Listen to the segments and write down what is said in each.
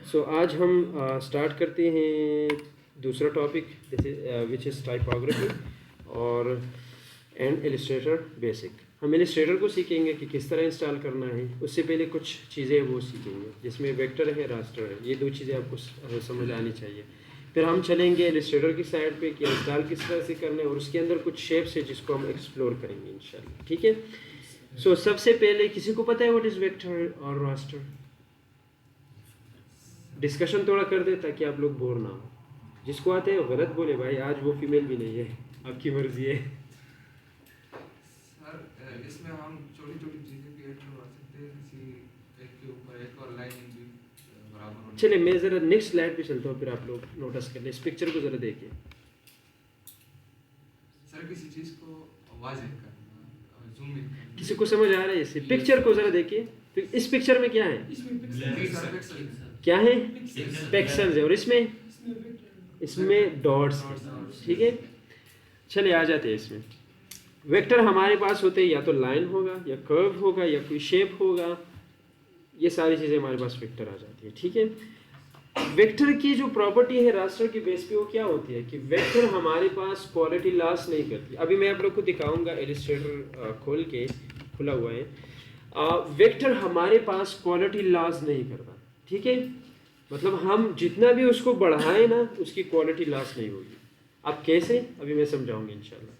सो आज हम स्टार्ट करते हैं दूसरा टॉपिक विच इज़ टाइपोग्राफी और एंड इलस्ट्रेटर बेसिक। हम इलस्ट्रेटर को सीखेंगे कि किस तरह इंस्टॉल करना है। उससे पहले कुछ चीज़ें वो सीखेंगे जिसमें वेक्टर है, रास्टर है। ये दो चीज़ें आपको समझ आनी चाहिए। फिर हम चलेंगे इलस्ट्रेटर की साइड पे कि इंस्टॉल किस तरह से करना है और उसके अंदर कुछ शेप्स है जिसको हम एक्सप्लोर करेंगे इंशाल्लाह। ठीक है। सो सबसे पहले किसी को पता है व्हाट इज़ वेक्टर और रास्टर? डिस्कशन थोड़ा कर दे ताकि आप लोग बोर ना हो। जिसको आते हैं वो गलत बोले भाई, आज वो फीमेल भी नहीं है, आपकी मर्जी है। सर इसमें हम छोटी छोटी चीज़ें भी ऐड करवा सकते हैं, किसी एक के ऊपर एक और लाइन भी बराबर होनी चलिए मैं ज़रा नेक्स्ट स्लाइड पे चलता हूँ, फिर आप लोग नोटिस कर लें। इस पिक्चर को ज़रा देखिए। सर किसी चीज़ को वाज़ेह करना, जूम इन करना। किसी को समझ आ रहा है? इसे पिक्चर को ज़रा देखिए। तो इस पिक्चर में क्या है? क्या है? पिक्सेल्स है। और इसमें डॉट्स है। ठीक है। चलिए आ जाते हैं इसमें। वेक्टर हमारे पास होते हैं या तो लाइन होगा या कर्व होगा या कोई शेप होगा। ये सारी चीज़ें हमारे पास वेक्टर आ जाती है। ठीक है। वेक्टर की जो प्रॉपर्टी है रास्टर की बेस पे वो क्या होती है कि वेक्टर हमारे पास क्वालिटी लॉस नहीं करती। अभी मैं आप लोग को दिखाऊंगा, इलस्ट्रेटर खोल के खुला हुआ है। वेक्टर हमारे पास क्वालिटी लॉस नहीं करता। ठीक है। मतलब हम जितना भी उसको बढ़ाएं ना, उसकी क्वालिटी लॉस नहीं होगी। अब कैसे, अभी मैं समझाऊंगा इंशाल्लाह।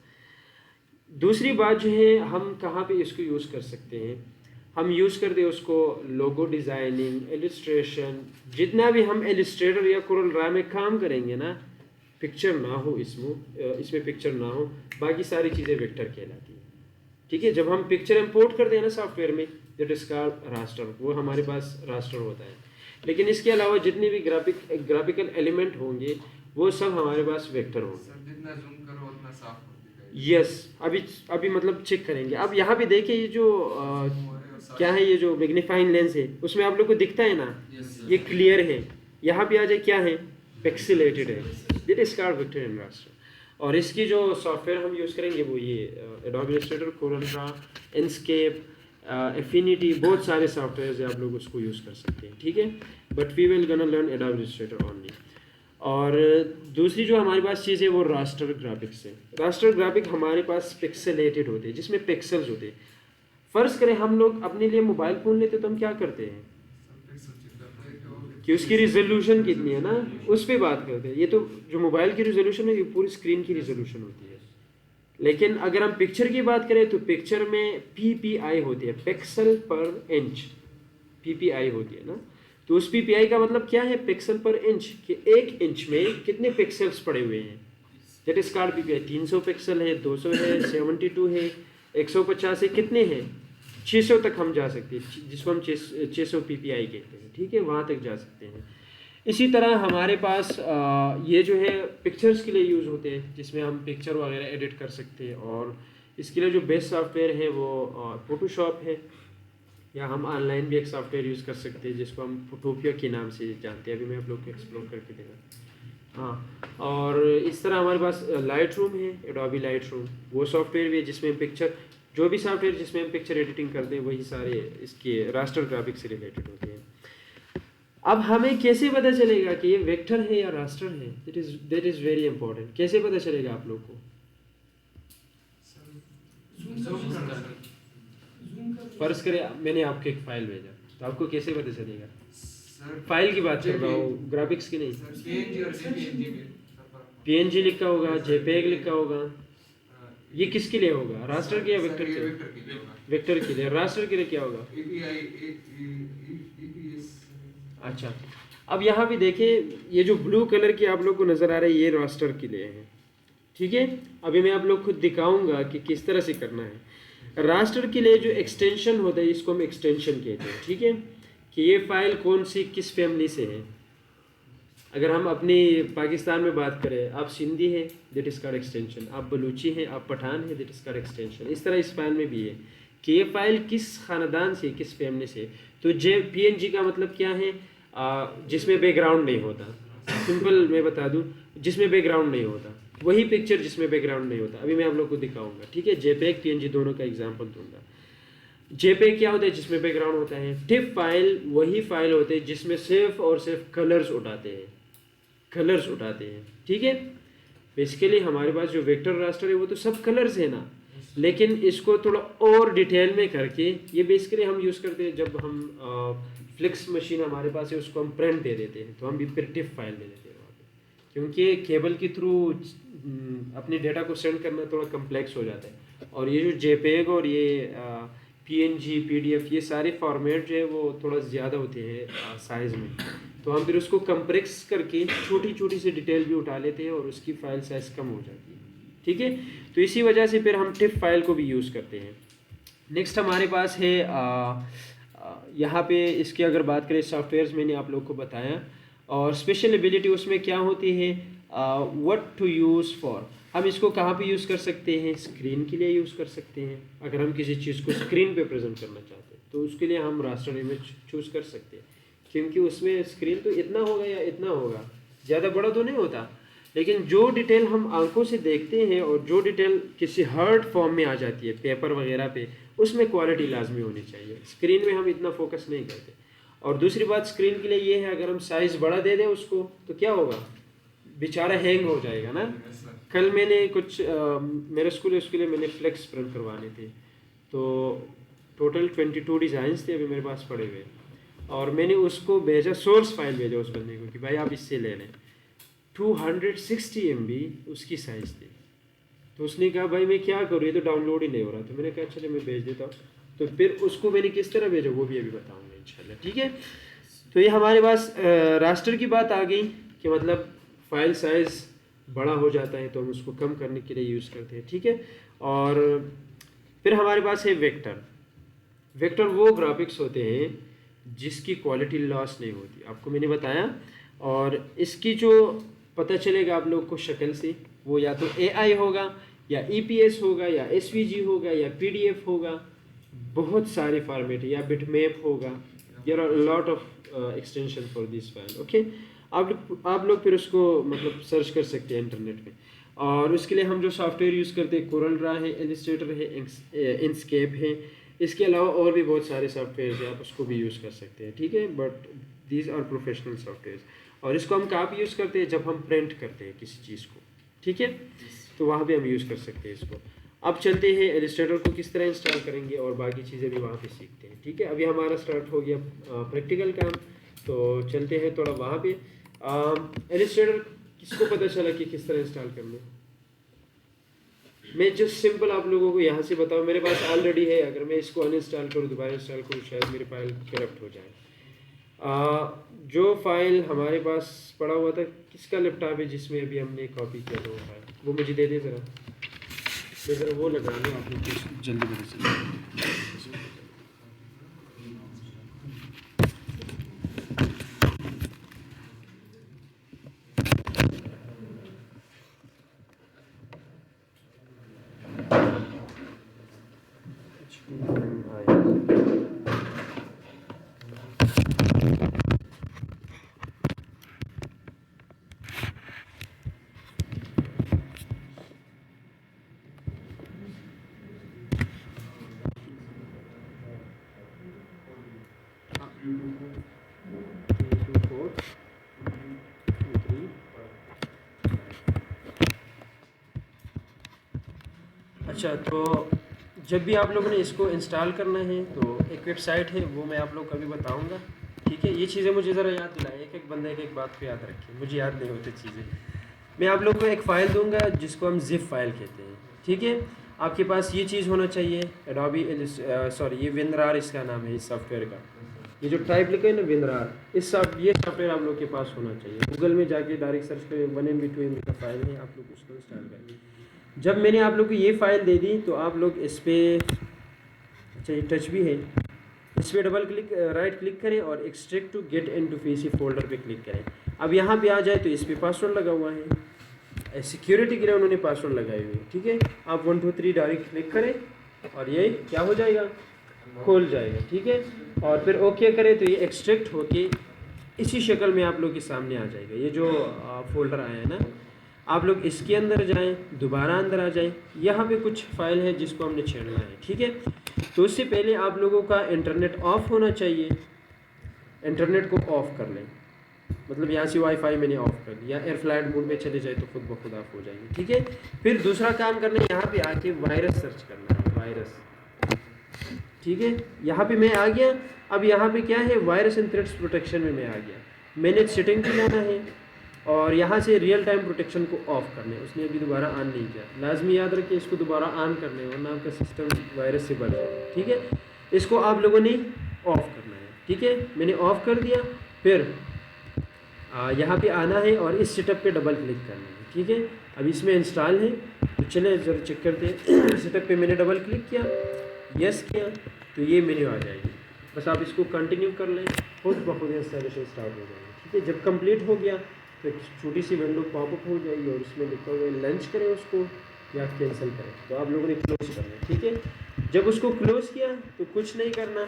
दूसरी बात जो है, हम कहाँ पे इसको यूज़ कर सकते हैं। हम यूज़ करते हैं उसको लोगो डिज़ाइनिंग, इलस्ट्रेशन। जितना भी हम इलस्ट्रेटर या कोरल ड्रा में काम करेंगे ना, पिक्चर ना हो इसमें पिक्चर ना हो, बाकी सारी चीज़ें वेक्टर कहलाती हैं। ठीक है। जब हम पिक्चर इंपोर्ट करते हैं ना सॉफ्टवेयर में, दैट इज कॉल्ड रास्टर, वो हमारे पास रास्टर होता है। लेकिन इसके अलावा जितने भी ग्राफिकल एलिमेंट होंगे वो सब हमारे पास वेक्टर होंगे। सर जितना जूम करो उतना साफ हो दिखाई। यस। अभी मतलब चेक करेंगे। अब यहाँ पे देखिए, ये जो क्या है, ये जो मैग्नीफाइंग लेंस है उसमें आप लोग को दिखता है ना, ये क्लियर है। यहाँ पे आ जाए क्या है, पिक्सेलेटेड है। That is called vector in raster. और इसकी जो सॉफ्टवेयर हम यूज़ करेंगे वो ये Adobe Illustrator, Corel Draw, Inkscape, Affinity, बहुत सारे सॉफ्टवेयर है, आप लोग उसको यूज़ कर सकते हैं। ठीक है। But we will gonna learn Adobe Illustrator only. और दूसरी जो हमारे पास चीज़ है वो रास्टर ग्राफिक्स है। रास्टर ग्राफिक हमारे पास पिक्सेलेटेड होते हैं, जिसमें पिक्सल्स होते हैं। फ़र्ज़ करें हम लोग अपने लिए मोबाइल फ़ोन लेते तो हम क्या करते हैं कि उसकी रिजोल्यूशन कितनी है ना, उस पर बात करते हैं। ये तो जो मोबाइल की रिजोल्यूशन है ये पूरी स्क्रीन की रिजोल्यूशन होती है। लेकिन अगर हम पिक्चर की बात करें तो पिक्चर में PPI होती है, पिक्सल पर इंच। PPI होती है ना, तो उस PPI का मतलब क्या है, पिक्सल पर इंच, कि एक इंच में कितने पिक्सल्स पड़े हुए हैं। That is called PPI। 300 pixel है, 200 है, 72 है, 150 है, कितने हैं, 600 तक हम जा सकते हैं, जिसको हम 600 PPI कहते हैं। ठीक है, वहाँ तक जा सकते हैं। इसी तरह हमारे पास ये जो है पिक्चर्स के लिए यूज़ होते हैं, जिसमें हम पिक्चर वगैरह एडिट कर सकते हैं। और इसके लिए जो बेस्ट सॉफ्टवेयर है वो फोटोशॉप है, या हम ऑनलाइन भी एक सॉफ्टवेयर यूज़ कर सकते हैं जिसको हम फोटोपिया के नाम से जानते हैं। अभी मैं आप लोग को एक्सप्लोर करके देगा। हाँ, और इस तरह हमारे पास लाइट रूम है, एडोबी लाइट रूम, वो सॉफ्टवेयर भी है जिसमें पिक्चर, जो भी सॉफ्टवेयर जिसमें हम पिक्चर एडिटिंग करते हैं वही सारे इसके रास्टर ग्राफिक्स से रिलेटेड होते हैं। अब हमें कैसे पता चलेगा कि ये वेक्टर है या रास्टर है? That is very important. कैसे पता चलेगा आप लोग को? फर्ज करें मैंने आपको एक फाइल भेजा, तो आपको कैसे पता चलेगा? फाइल की बात कर रहा हूँ, ग्राफिक्स की नहीं। PNG लिखा होगा, JPEG लिखा होगा। ये किसके लिए होगा, रास्टर के या वेक्टर के लिए? वेक्टर के लिए। रास्टर के लिए क्या होगा? अच्छा, अब यहाँ पे देखिए, ये जो ब्लू कलर की आप लोग को नज़र आ रहा है ये रास्टर के लिए है। ठीक है। अभी मैं आप लोग को दिखाऊंगा कि किस तरह से करना है। रास्टर के लिए जो एक्सटेंशन होता है इसको हम एक्सटेंशन कहते हैं। ठीक है, कि ये फाइल कौन सी किस फैमिली से है। अगर हम अपनी पाकिस्तान में बात करें, आप सिंधी है, दैट इज़ कॉल्ड एक्सटेंशन। आप बलूची हैं, आप पठान है, दैट इज़ कॉल्ड एक्सटेंशन। इस तरह इस फाइल में भी है कि ये फाइल किस ख़ानदान से, किस फैमिली से। तो PNG का मतलब क्या है, जिसमें बैकग्राउंड नहीं होता। सिंपल मैं बता दूं, जिसमें बैकग्राउंड नहीं होता, वही पिक्चर जिसमें बैकग्राउंड नहीं होता। अभी मैं आप लोग को दिखाऊंगा। ठीक है, JPEG PNG दोनों का एग्जांपल दूंगा। JPEG क्या होता है? जिसमें बैकग्राउंड होता है। टिप फाइल वही फाइल होते हैं जिसमें सिर्फ और सिर्फ कलर्स उठाते हैं, ठीक है। बेसिकली हमारे पास जो वेक्टर रास्टर है वो तो सब कलर्स है ना, लेकिन इसको थोड़ा और डिटेल में करके ये बेसिकली हम यूज़ करते हैं जब हम फ्लिक्स मशीन हमारे पास है उसको हम प्रिंट दे देते हैं तो हम भी फिर टिप फाइल दे देते हैं वहाँ पे, क्योंकि केबल के थ्रू अपने डेटा को सेंड करना थोड़ा कम्प्लेक्स हो जाता है। और ये जो JPEG और ये PNG PDF ये सारे फॉर्मेट जो है वो थोड़ा ज़्यादा होते हैं साइज़ में, तो हम फिर उसको कंप्रेस करके छोटी छोटी सी डिटेल भी उठा लेते हैं और उसकी फ़ाइल साइज़ कम हो जाती है, ठीक है। तो इसी वजह से फिर हम टिप फाइल को भी यूज़ करते हैं। नेक्स्ट हमारे पास है यहाँ पे इसकी अगर बात करें सॉफ्टवेयर्स मैंने आप लोग को बताया, और स्पेशल एबिलिटी उसमें क्या होती है, व्हाट टू यूज़ फॉर। हम इसको कहाँ पे यूज़ कर सकते हैं? स्क्रीन के लिए यूज़ कर सकते हैं। अगर हम किसी चीज़ को स्क्रीन पे प्रेजेंट करना चाहते हैं तो उसके लिए हम रास्टर इमेज चूज़ कर सकते हैं, क्योंकि उसमें स्क्रीन तो इतना होगा या इतना होगा, ज़्यादा बड़ा तो नहीं होता, लेकिन जो डिटेल हम आंखों से देखते हैं और जो डिटेल किसी हार्ड फॉर्म में आ जाती है पेपर वगैरह पे, उसमें क्वालिटी लाजमी होनी चाहिए। स्क्रीन में हम इतना फोकस नहीं करते। और दूसरी बात स्क्रीन के लिए ये है, अगर हम साइज़ बड़ा दे दें उसको तो क्या होगा, बेचारा हैंग हो जाएगा ना। कल मैंने कुछ मेरे स्कूल है उसके लिए मैंने फ्लेक्स प्रिंट करवाने थे, तो टोटल 22 डिज़ाइंस थे अभी मेरे पास पड़े हुए, और मैंने उसको भेजा, सोर्स फाइल भेजा उस बंदे को कि भाई आप इससे ले लें। 260 MB उसकी साइज़ थी, तो उसने कहा भाई मैं क्या करूँ, ये तो डाउनलोड ही नहीं हो रहा। तो मैंने कहा चलो मैं भेज देता हूँ। तो फिर उसको मैंने किस तरह भेजा वो भी अभी बताऊँगा इंशाल्लाह, ठीक है। तो ये हमारे पास रास्टर की बात आ गई कि मतलब फाइल साइज़ बड़ा हो जाता है तो हम उसको कम करने के लिए यूज़ करते हैं, ठीक है। और फिर हमारे पास है वेक्टर। वेक्टर वो ग्राफिक्स होते हैं जिसकी क्वालिटी लॉस नहीं होती, आपको मैंने बताया। और इसकी जो पता चलेगा आप लोग को शक्ल से, वो या तो AI होगा या EPS होगा या SVG होगा या PDF होगा, बहुत सारे फॉर्मेट है, या बिटमैप होगा। There are lot of extension for this file, okay. आप लोग फिर उसको मतलब सर्च कर सकते हैं इंटरनेट पे। और उसके लिए हम जो सॉफ्टवेयर यूज़ करते हैं, कोरल ड्रा है, इलस्ट्रेटर है, इंस्केप है। इसके अलावा और भी बहुत सारे सॉफ्टवेयर हैं, आप उसको भी यूज़ कर सकते हैं, ठीक है। But these are professional software. और इसको हम कहाँ पे यूज़ करते हैं? जब हम प्रिंट करते हैं किसी चीज़ को, ठीक है, तो वहाँ पे हम यूज़ कर सकते हैं इसको। अब चलते हैं इलस्ट्रेटर को किस तरह इंस्टॉल करेंगे और बाकी चीज़ें भी वहाँ पे सीखते हैं, ठीक है। अभी हमारा स्टार्ट हो गया प्रैक्टिकल काम, तो चलते हैं थोड़ा वहाँ पे। इलस्ट्रेटर किसको पता चला कि किस तरह इंस्टॉल करना? मैं जस्ट सिंपल आप लोगों को यहाँ से बताऊँ, मेरे पास ऑलरेडी है। अगर मैं इसको अनइंस्टॉल करूँ, दोबारा इंस्टॉल करूँ, शायद मेरी फाइल करप्ट हो जाए। जो फाइल हमारे पास पड़ा हुआ था, किसका लैपटॉप है जिसमें अभी हमने कॉपी किया था वो फाइल, वो मुझे दे दे ज़रा। मैं ज़रा वो लगा दूँ, आप लोग जल्दी पता चले। अच्छा, तो जब भी आप लोगों ने इसको इंस्टॉल करना है तो एक वेबसाइट है, वो मैं आप लोग को अभी बताऊंगा, ठीक है। ये चीज़ें मुझे ज़रा याद दिलाएं, एक एक बंदे एक बात को याद रखें, मुझे याद नहीं होती चीज़ें। मैं आप लोग को एक फ़ाइल दूंगा जिसको हम ज़िप फाइल कहते हैं, ठीक है। आपके पास ये चीज़ होना चाहिए, एडोबी ये विनरार इसका नाम है इस सॉफ्टवेयर का। ये जो टाइप लिखा है ना विनरार, ये सॉफ्टवेयर आप लोग के पास होना चाहिए। गूगल में जाके डायरेक्ट सर्च करें, 1 MB 2 MB का फाइल है, आप लोग उसको इंस्टॉल करें। जब मैंने आप लोग को ये फ़ाइल दे दी तो आप लोग इस पर, अच्छा ये टच भी है, इस पर डबल क्लिक राइट क्लिक करें और extract to get into PC folder पे क्लिक करें। अब यहाँ पे आ जाए तो इस पर पासवर्ड लगा हुआ है, सिक्योरिटी के लिए उन्होंने पासवर्ड लगाए हुए, ठीक है। आप 1 2 3 डायरेक्ट क्लिक करें और ये क्या हो जाएगा, खोल जाएगा, ठीक है। और फिर ओके करें तो ये एक्सट्रैक्ट होके इसी शक्ल में आप लोग के सामने आ जाएगा। ये जो फोल्डर आया है ना, आप लोग इसके अंदर जाएं, दोबारा अंदर आ जाएं। यहाँ पे कुछ फाइल है जिसको हमने छेड़ना है, ठीक है। तो उससे पहले आप लोगों का इंटरनेट ऑफ होना चाहिए। इंटरनेट को ऑफ कर लें, मतलब यहाँ से वाईफाई मैंने ऑफ कर दिया, एयर फ्लाइट मोड में चले जाए तो खुद ब खुद ऑफ हो जाएगी, ठीक है। फिर दूसरा काम करना है, यहाँ पे आके वायरस सर्च करना है, वायरस, ठीक है। यहाँ पे मैं आ गया। अब यहाँ पे क्या है, वायरस एंड थ्रेट्स प्रोटेक्शन में मैं आ गया। मैनेज सेटिंग पे जाना है और यहाँ से रियल टाइम प्रोटेक्शन को ऑफ करना है। उसने अभी दोबारा ऑन नहीं किया, लाजमी याद रखिए इसको दोबारा ऑन करना है, वरना आपका सिस्टम वायरस से बढ़ जाएगा, ठीक है। इसको आप लोगों ने ऑफ करना है, ठीक है। मैंने ऑफ कर दिया। फिर यहाँ पे आना है और इस सेटअप पे डबल क्लिक करना है, ठीक है। अब इसमें इंस्टॉल है, तो चले जरा चेक करते हैं। सेटअप पे मैंने डबल क्लिक किया, यस किया, तो ये मेन्यू आ जाएगी। बस आप इसको कंटिन्यू कर लें, खुद ब खुद इंस्टॉलेशन स्टार्ट हो जाएगी, ठीक है। जब कंप्लीट हो गया तो एक छोटी सी विंडो पॉपअप हो जाएगी और उसमें लिखा हुआ है लंच करें उसको या कैंसिल करें, तो आप लोगों ने क्लोज करना है, ठीक है। जब उसको क्लोज किया तो कुछ नहीं करना,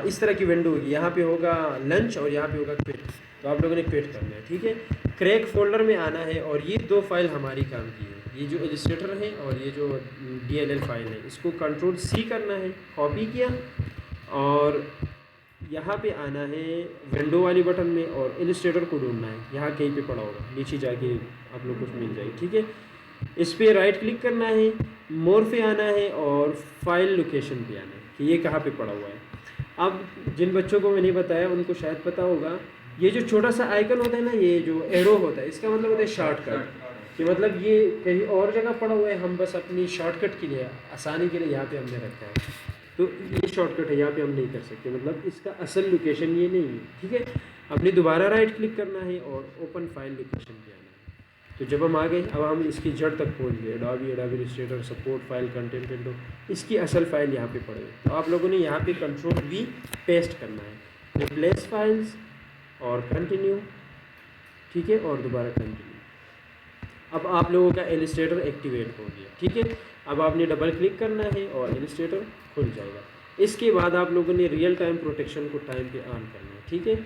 इस तरह की विंडो होगी, यहाँ पे होगा लंच और यहाँ पे होगा क्विट, तो आप लोगों ने क्विट करना है, ठीक है। क्रैक फोल्डर में आना है और ये दो फाइल हमारी काम की है, ये जो इलस्ट्रेटर है और ये जो DLL फाइल है, इसको Ctrl+C करना है, कॉपी किया और यहाँ पे आना है विंडो वाली बटन में और इलस्ट्रेटर को ढूंढना है, यहाँ कहीं पे पड़ा होगा, नीचे जाके आप लोग को मिल जाएगी, ठीक है। इस पर राइट क्लिक करना है, मोर पे आना है और फाइल लोकेशन पे आना है कि ये कहाँ पे पड़ा हुआ है। अब जिन बच्चों को मैंने बताया उनको शायद पता होगा, ये जो छोटा सा आइकन होता है ना, ये जो एरो होता है, इसका मतलब होता है शॉर्टकट, कि मतलब ये कहीं और जगह पड़ा हुआ है, हम बस अपनी शॉर्टकट के लिए, आसानी के लिए यहाँ पे हमने रखा है, तो ये शॉर्टकट है, यहाँ पे हम नहीं कर सकते, मतलब इसका असल लोकेशन ये नहीं है, ठीक है। हमने दोबारा राइट क्लिक करना है और ओपन फाइल लोकेशन पे आना है। तो जब हम आ गए, अब हम इसकी जड़ तक पहुँच गए, Adobe Illustrator support file content window, इसकी असल फाइल यहाँ पे पड़ गई। तो आप लोगों ने यहाँ पे Ctrl+V पेस्ट करना है, रिप्लेस फाइल्स और कंटिन्यू, ठीक है, और दोबारा कंटिन्यू। अब आप लोगों का इलस्ट्रेटर एक्टिवेट हो गया, ठीक है। अब आपने डबल क्लिक करना है और इलस्ट्रेटर खुल जाएगा। इसके बाद आप लोगों ने रियल टाइम प्रोटेक्शन को टाइम पे ऑन करना है, ठीक है।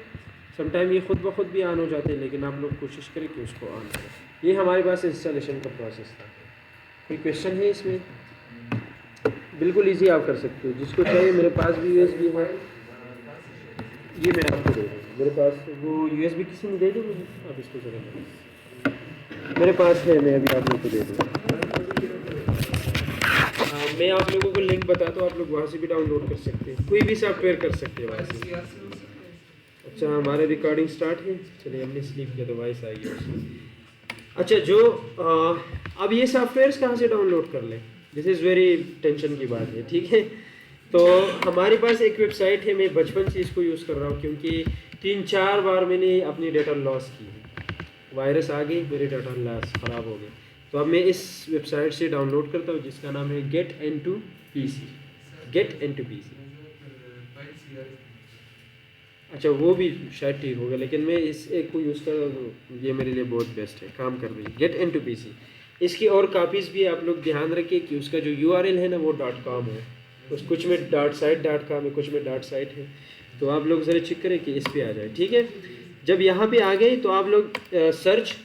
समटाइम ये खुद ब खुद भी ऑन हो जाते हैं, लेकिन आप लोग कोशिश करें कि उसको ऑन करें। ये हमारे पास इंस्टॉलेशन का प्रोसेस था। कोई क्वेश्चन है इसमें? बिल्कुल ईजी आप कर सकते हो, जिसको चाहिए। मेरे पास भी USB है, ये मैं आपको दे दूँ। मेरे पास वो USB किसी ने दे दी मुझे, आप इसको चले, मेरे पास है, मैं अभी आप लोगों को दे दूँगा। मैं आप लोगों को लिंक बताता हूँ, आप लोग वहाँ से भी डाउनलोड कर सकते हैं, कोई भी सॉफ्टवेयर कर सकते हैं वहाँ से। अच्छा, हमारे रिकॉर्डिंग स्टार्ट है, चलिए हमने स्लीप किया तो वॉइस आई है उसमें। अच्छा, जो अब ये सॉफ्टवेयर्स कहाँ से डाउनलोड कर लें, दिस इज़ वेरी टेंशन की बात है, ठीक है। तो हमारे पास एक वेबसाइट है, मैं बचपन से इसको यूज़ कर रहा हूँ, क्योंकि 3-4 बार मैंने अपनी डेटा लॉस की है, वायरस आ गई, मेरे डाटा लॉस ख़राब हो गए। तो अब मैं इस वेबसाइट से डाउनलोड करता हूँ, जिसका नाम है GetIntoPC, GetIntoPC। अच्छा, वो भी शायद ठीक होगा, लेकिन मैं इस एक को यूज़ कर रहा हूँ, ये मेरे लिए बहुत बेस्ट है, काम कर रही है GetIntoPC। इसकी और कापीज़ भी आप लोग ध्यान रखिए कि उसका जो URL है ना, वो .com है, कुछ में .site.com है, कुछ में .site है, तो आप लोग ज़रा चेक करें कि इस पर आ जाए, ठीक है। जब यहाँ पे आ गए तो आप लोग सर्च,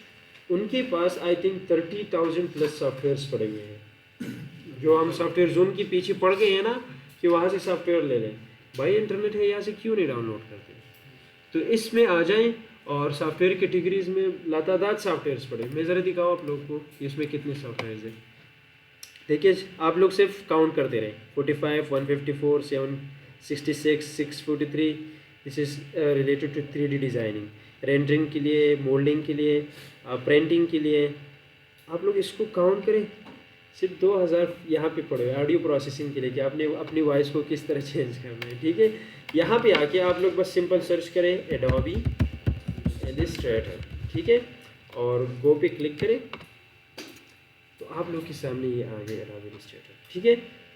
उनके पास आई थिंक 30,000 प्लस सॉफ्टवेयर्स पड़े हुए हैं, जो हम सॉफ्टवेयर जोन के पीछे पड़ गए हैं ना, कि वहाँ से सॉफ्टवेयर ले लें। भाई इंटरनेट है, यहाँ से क्यों नहीं डाउनलोड करते? तो इसमें आ जाएं और सॉफ्टवेयर कैटेगरीज में लातादाद सॉफ्टवेयर्स पड़े। मैं ज़रा दिखाऊँ आप लोगों को कि इसमें कितने सॉफ्टवेयर हैं। देखिए, आप लोग सिर्फ काउंट करते रहें, 45, 154, 766, 643। This is related to 3D designing, rendering के लिए, मोल्डिंग के लिए, प्रिंटिंग के लिए। आप लोग इसको काउंट करें, सिर्फ 2000 यहाँ पे पड़े, ऑडियो प्रोसेसिंग के लिए कि आपने अपनी वॉइस को किस तरह चेंज करना है, ठीक है। यहाँ पे आके आप लोग बस सिंपल सर्च करें एडोबी इलस्ट्रेटर, ठीक है, और गो पे क्लिक करें, तो आप लोग के सामने ये आ गया एडोबी इलस्ट्रेटर, ठीक है।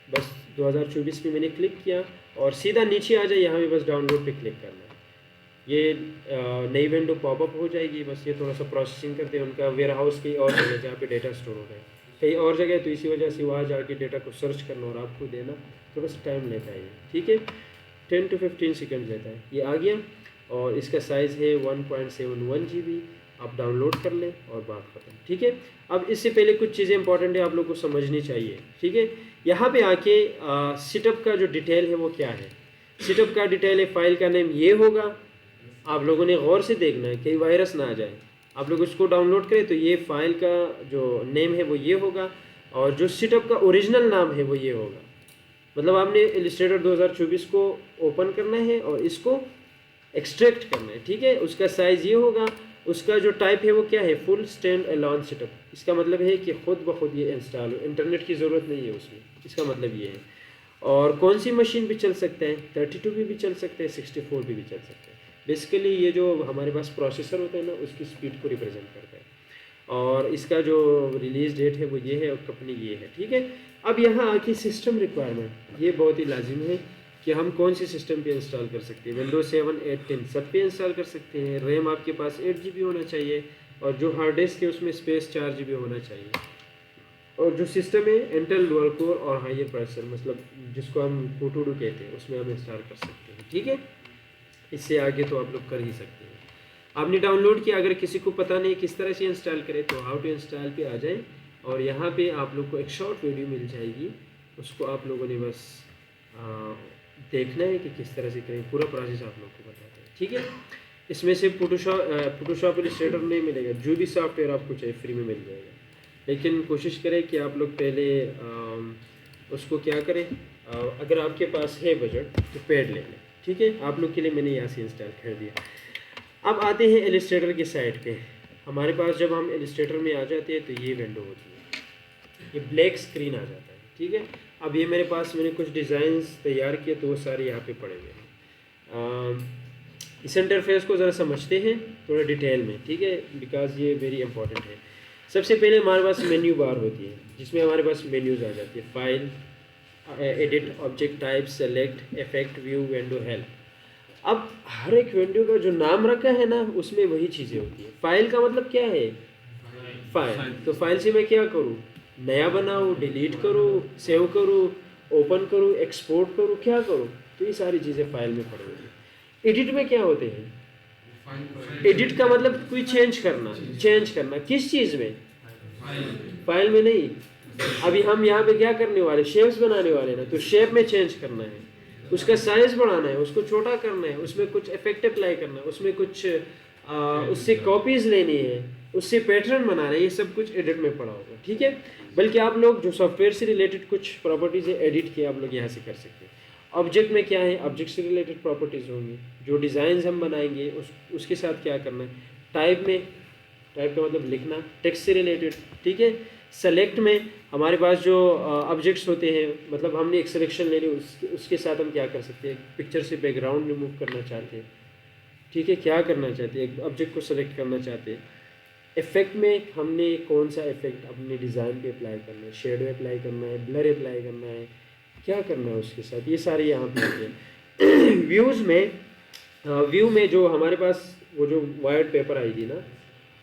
बस 2024 में मैंने क्लिक किया और सीधा नीचे आ जाए, यहाँ पे बस डाउनलोड पे क्लिक करना है। ये नई विंडो पॉपअप हो जाएगी। बस ये थोड़ा सा प्रोसेसिंग करते हैं, उनका वेयर हाउस कहीं और जगह जहाँ पे डेटा स्टोर हो रहा है कहीं और जगह, तो इसी वजह से वहाँ जाके डेटा को सर्च करना और आपको देना थोड़ा सा टाइम लेता है, ठीक है। 10 to 15 सेकेंड लेता है। ये आ गया और इसका साइज़ है 1.71 GB, आप डाउनलोड कर लें और बात खत्म, ठीक है। अब इससे पहले कुछ चीज़ें इंपॉर्टेंट है आप लोग को समझनी चाहिए, ठीक है। यहाँ पे आके सेटअप का जो डिटेल है वो क्या है। सेटअप का डिटेल है, फाइल का नेम ये होगा, आप लोगों ने गौर से देखना है कहीं वायरस ना आ जाए। आप लोग उसको डाउनलोड करें तो ये फाइल का जो नेम है वो ये होगा, और जो सेटअप का ओरिजिनल नाम है वो ये होगा। मतलब आपने इलस्ट्रेटर 2024 को ओपन करना है और इसको एक्सट्रैक्ट करना है, ठीक है। उसका साइज़ ये होगा, उसका जो टाइप है वो क्या है, फुल स्टैंड अलोन सेटअप। इसका मतलब है कि खुद ब खुद ये इंस्टॉल हो, इंटरनेट की ज़रूरत नहीं है उसमें, इसका मतलब ये है। और कौन सी मशीन भी चल सकता है, 32 भी चल सकता है, 64 भी चल सकता है। बेसिकली ये जो हमारे पास प्रोसेसर होता है ना, उसकी स्पीड को रिप्रेजेंट करता है। और इसका जो रिलीज़ डेट है वो ये है और कंपनी ये है, ठीक है। अब यहाँ आके सिस्टम रिक्वायरमेंट, ये बहुत ही लाजिम है कि हम कौन सी सिस्टम पे इंस्टॉल कर सकते हैं। विंडोज 7, 8, 10 सब पे इंस्टॉल कर सकते हैं। रैम आपके पास 8 GB होना चाहिए, और जो हार्ड डिस्क है उसमें स्पेस 4 GB होना चाहिए। और जो सिस्टम है इंटेल डुअल कोर और हायर प्रोसेसर, मतलब जिसको हम कोटोडू कहते हैं, उसमें हम इंस्टॉल कर सकते हैं, ठीक है। इससे आगे तो आप लोग कर ही सकते हैं। आपने डाउनलोड किया, अगर किसी को पता नहीं किस तरह से इंस्टॉल करें तो हाउ टू इंस्टॉल पे आ जाए, और यहाँ पे आप लोग को एक शॉर्ट वीडियो मिल जाएगी, उसको आप लोगों ने बस देखना है कि किस तरह से करें, पूरा प्रोसेस आप लोग को बताते हैं, ठीक है। इसमें से फोटोशॉप इलस्ट्रेटर नहीं मिलेगा, जो भी सॉफ्टवेयर आपको चाहिए फ्री में मिल जाएगा। लेकिन कोशिश करें कि आप लोग पहले उसको क्या करें, अगर आपके पास है बजट तो पेड ले लें, ठीक है। आप लोग के लिए मैंने यहाँ से इंस्टॉल कर दिया। अब आते हैं इलस्ट्रेटर की साइड पे। हमारे पास जब हम इलस्ट्रेटर में आ जाते हैं तो ये विंडो होती है, ये ब्लैक स्क्रीन आ जाता है, ठीक है। अब ये मेरे पास, मैंने कुछ डिज़ाइंस तैयार किए तो वो सारे यहाँ पे पड़े हुए हैं। इस इंटरफेस को ज़रा समझते हैं थोड़ा डिटेल में, ठीक है, बिकॉज ये वेरी इंपॉर्टेंट है। सबसे पहले हमारे पास मेन्यू बार होती है, जिसमें हमारे पास मेन्यूज़ आ जाती है, file, edit, object type, select, effect, view, window, help. अब हर एक विंडो का जो नाम रखा है ना, उसमें वही चीज़ें होती है। फाइल का मतलब क्या है, फाइल, तो फाइल से मैं क्या करूँ, नया बनाऊँ, डिलीट करूँ, सेव करूँ, ओपन करूँ, एक्सपोर्ट करूँ, क्या करूँ, तो ये सारी चीज़ें फाइल में पड़ी हुई है। एडिट में क्या होते हैं, एडिट का मतलब कोई चेंज करना किस चीज़ में, फाइल में नहीं। अभी हम यहाँ पे क्या करने वाले, शेप्स बनाने वाले ना, तो शेप में चेंज करना है, उसका साइज बढ़ाना है, उसको छोटा करना है, उसमें कुछ इफेक्ट अप्लाई करना है, उसमें कुछ उससे कॉपीज लेनी है, उससे पैटर्न बनाना है, ये सब कुछ एडिट में पड़ा होगा, ठीक है। बल्कि आप लोग जो सॉफ्टवेयर से रिलेटेड कुछ प्रॉपर्टीज है एडिट किए, आप लोग यहाँ से कर सकते हैं। ऑब्जेक्ट में क्या है, ऑब्जेक्ट से रिलेटेड प्रॉपर्टीज़ होंगी, जो डिज़ाइंस हम बनाएंगे उसके साथ क्या करना है। टाइप में, टाइप का मतलब लिखना, टेक्स्ट से रिलेटेड, ठीक है। सेलेक्ट में हमारे पास जो ऑब्जेक्ट्स होते हैं, मतलब हमने एक सिलेक्शन ले ली, उसके साथ हम क्या कर सकते हैं, पिक्चर से बैकग्राउंड रिमूव करना चाहते हैं, ठीक है, क्या करना चाहते हैं, एक ऑब्जेक्ट को सेलेक्ट करना चाहते हैं। इफेक्ट में हमने कौन सा इफेक्ट अपने डिज़ाइन पे अप्लाई करना है, शेडो अप्लाई करना है, ब्लर अप्लाई करना है, क्या करना है उसके साथ, ये सारे यहाँ पे होते हैं। व्यूज़ में, व्यू में जो हमारे पास वो जो वाइट पेपर आएगी ना,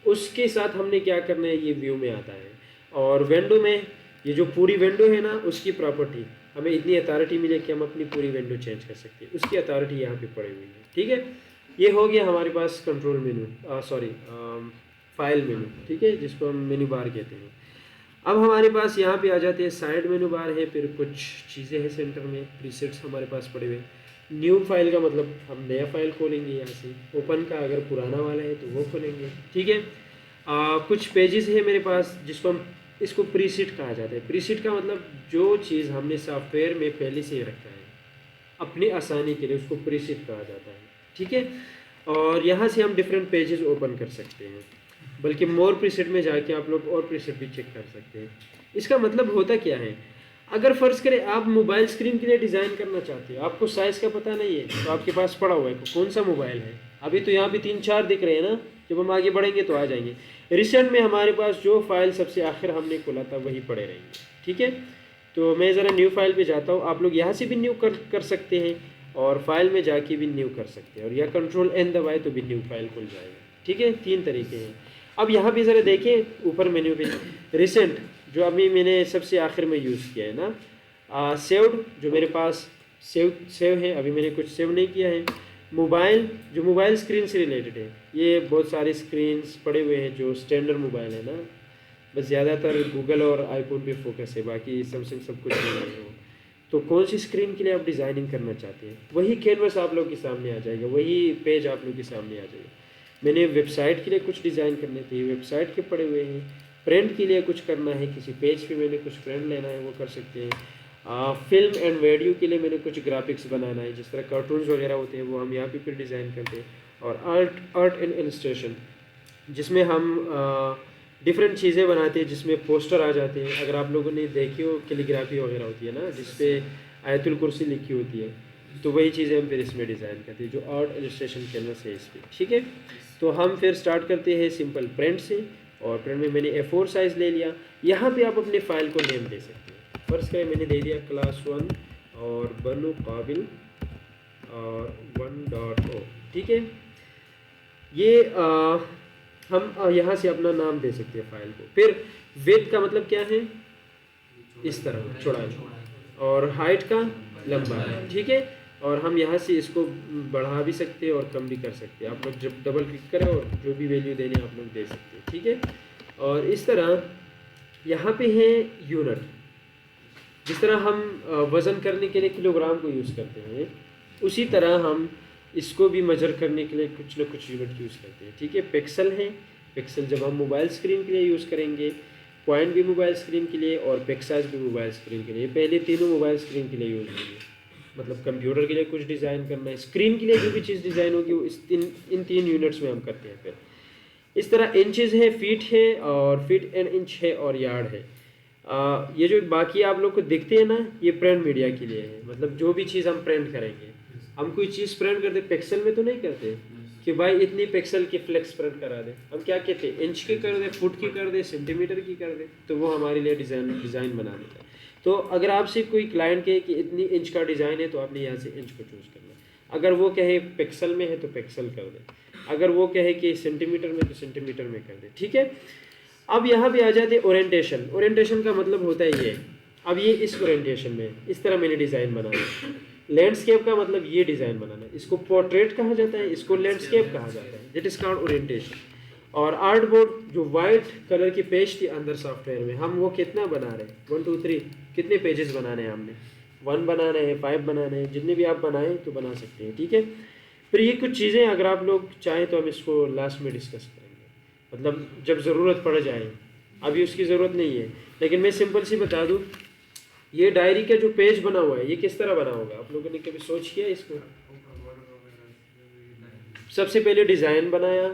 उसके साथ हमने क्या करना है, ये व्यू में आता है। और विंडो में, ये जो पूरी विंडो है ना, उसकी प्रॉपर्टी, हमें इतनी अथॉरिटी मिले कि हम अपनी पूरी विंडो चेंज कर सकते हैं, उसकी अथॉरिटी यहाँ पे पड़ी हुई है, ठीक है। ये हो गया हमारे पास कंट्रोल मेनू, फाइल मेनू, ठीक है, जिसको हम मेनू बार कहते हैं। अब हमारे पास यहाँ पे आ जाते हैं साइड मेनू बार है, फिर कुछ चीज़ें हैं सेंटर में, प्रीसेट्स हमारे पास पड़े हुए। न्यू फाइल का मतलब हम नया फाइल खोलेंगे यहाँ से, ओपन का अगर पुराना वाला है तो वो खोलेंगे, ठीक है। कुछ पेजेस है मेरे पास जिसको हम, इसको प्रीसेट कहा जाता है। प्रीसेट का मतलब जो चीज़ हमने सॉफ्टवेयर में पहले से रखा है अपनी आसानी के लिए, उसको प्रीसेट कहा जाता है, ठीक है। और यहाँ से हम डिफरेंट पेजेस ओपन कर सकते हैं, बल्कि मोर प्रीसेट में जाके आप लोग और प्रीसेट भी चेक कर सकते हैं। इसका मतलब होता क्या है, अगर फ़र्ज़ करें आप मोबाइल स्क्रीन के लिए डिज़ाइन करना चाहते हो, आपको साइज़ का पता नहीं है, तो आपके पास पड़ा हुआ है कौन सा मोबाइल है, अभी तो यहाँ भी 3-4 दिख रहे हैं ना, जब हम आगे बढ़ेंगे तो आ जाएंगे। रिसेंट में हमारे पास जो फाइल सबसे आखिर हमने खोला था वही पड़े रहेंगे, ठीक है। तो मैं ज़रा न्यू फाइल पे जाता हूँ, आप लोग यहाँ से भी न्यू कर सकते हैं, और फाइल में जाके भी न्यू कर सकते हैं, और या कंट्रोल N दबाए तो भी न्यू फाइल खुल जाएगा, ठीक है। 3 तरीके हैं। अब यहाँ भी ज़रा देखें ऊपर मेन्यू पे, रिसेंट जो अभी मैंने सबसे आखिर में यूज़ किया है ना, सेव्ड जो मेरे पास सेव है, अभी मैंने कुछ सेव नहीं किया है। मोबाइल, जो मोबाइल स्क्रीन से रिलेटेड है, ये बहुत सारे स्क्रीन्स पड़े हुए हैं जो स्टैंडर्ड मोबाइल है ना, बस ज़्यादातर गूगल और आईफोन पे फोकस है, बाकी सैमसंग सब कुछ नहीं है वो। तो कौन सी स्क्रीन के लिए आप डिज़ाइनिंग करना चाहते हैं, वही कैनवस आप लोग के सामने आ जाएगा, वही पेज आप लोग के सामने आ जाएगा। मैंने वेबसाइट के लिए कुछ डिज़ाइन करने थे, वेबसाइट के पड़े हुए हैं। प्रिंट के लिए कुछ करना है, किसी पेज पे मैंने कुछ प्रिंट लेना है, वो कर सकते हैं। फिल्म एंड वीडियो के लिए मैंने कुछ ग्राफिक्स बनाना है, जिस तरह कार्टून्स वगैरह होते हैं वो हम यहाँ पे फिर डिज़ाइन करते हैं। और आर्ट एंड इलस्ट्रेशन, जिसमें हम डिफरेंट चीज़ें बनाते हैं, जिसमें पोस्टर आ जाते हैं। अगर आप लोगों ने देखी हो कैलीग्राफी वगैरह होती है ना, जिसपे आयतुल कुर्सी लिखी होती है, तो वही चीज़ें हम फिर इसमें डिज़ाइन करते हैं, जो आर्ट इलस्ट्रेशन कैनवस है इस पर। ठीक है, तो हम फिर स्टार्ट करते हैं सिंपल प्रिंट से। और प्रिंट में मैंने A4 साइज़ ले लिया। यहाँ पे आप अपने फाइल को नेम दे सकते हैं। फर्स्ट करें, मैंने दे दिया क्लास 1 और बनु काबिल और 1.0। ठीक है, ये हम यहाँ से अपना नाम दे सकते हैं फाइल को। फिर विड्थ का मतलब क्या है, इस तरह चौड़ाई, और हाइट का लंबाई। ठीक है, और हम यहाँ से इसको बढ़ा भी सकते हैं और कम भी कर सकते हैं। आप लोग जब डबल क्लिक करें और जो भी वैल्यू देने आप लोग दे सकते हैं। ठीक है, और इस तरह यहाँ पे है यूनिट। जिस तरह हम वज़न करने के लिए किलोग्राम को यूज़ करते हैं, उसी तरह हम इसको भी मेजर करने के लिए कुछ ना कुछ यूनिट यूज़ करते हैं। ठीक है, पिक्सल है, पिक्सल जब हम मोबाइल स्क्रीन के लिए यूज़ करेंगे, पॉइंट भी मोबाइल स्क्रीन के लिए और पिक्साइज भी मोबाइल स्क्रीन के लिए। पहले तीनों मोबाइल स्क्रीन के लिए यूज़ होंगे, मतलब कंप्यूटर के लिए कुछ डिज़ाइन करना है, स्क्रीन के लिए जो भी चीज़ डिज़ाइन होगी वो इन तीन यूनिट्स में हम करते हैं। फिर इस तरह इंचेस है, फीट है, और फीट एंड इंच है, और यार्ड है। ये जो बाकी आप लोग को दिखते हैं ना, ये प्रिंट मीडिया के लिए है। मतलब जो भी चीज़ हम प्रिंट करेंगे, हम कोई चीज़ प्रिंट करते पिक्सल में तो नहीं करते कि भाई इतनी पिक्सल की फ्लेक्स प्रिंट करा दे। हम क्या कहते हैं, इंच की कर दे, फुट की कर दे, सेंटीमीटर की कर दे, तो वो हमारे लिए डिज़ाइन बना देता है। तो अगर आपसे कोई क्लाइंट कहे कि इतनी इंच का डिज़ाइन है, तो आपने यहाँ से इंच को चूज़ करना है। अगर वो कहे पिक्सल में है तो पिक्सल कर दे, अगर वो कहे कि सेंटीमीटर में तो सेंटीमीटर में कर दे। ठीक है, अब यहाँ पे आ जाते हैं ओरिएंटेशन। ओरिएंटेशन का मतलब होता है ये, अब ये इस ओरिएंटेशन में इस तरह मैंने डिज़ाइन बनाना। लैंडस्केप का मतलब ये डिज़ाइन बनाना, इसको पोर्ट्रेट कहा जाता है, इसको लैंडस्केप कहा जाता है, दैट इज कॉल्ड ओरिएंटेशन। और आर्ट बोर्ड, जो वाइट कलर की पेज थी अंदर सॉफ्टवेयर में, हम वो कितना बना रहे हैं, 1 2 3 कितने पेजेस बनाने हैं हमने, 1 बनाना है, 5 बनाना है, जितने भी आप बनाएं तो बना सकते हैं। ठीक है, फिर ये कुछ चीज़ें अगर आप लोग चाहें तो हम इसको लास्ट में डिस्कस करेंगे, मतलब जब ज़रूरत पड़ जाए, अभी उसकी ज़रूरत नहीं है। लेकिन मैं सिंपल सी बता दूँ, ये डायरी का जो पेज बना हुआ है, ये किस तरह बना होगा, आप लोगों ने कभी सोच किया इसको? सबसे पहले डिज़ाइन बनाया,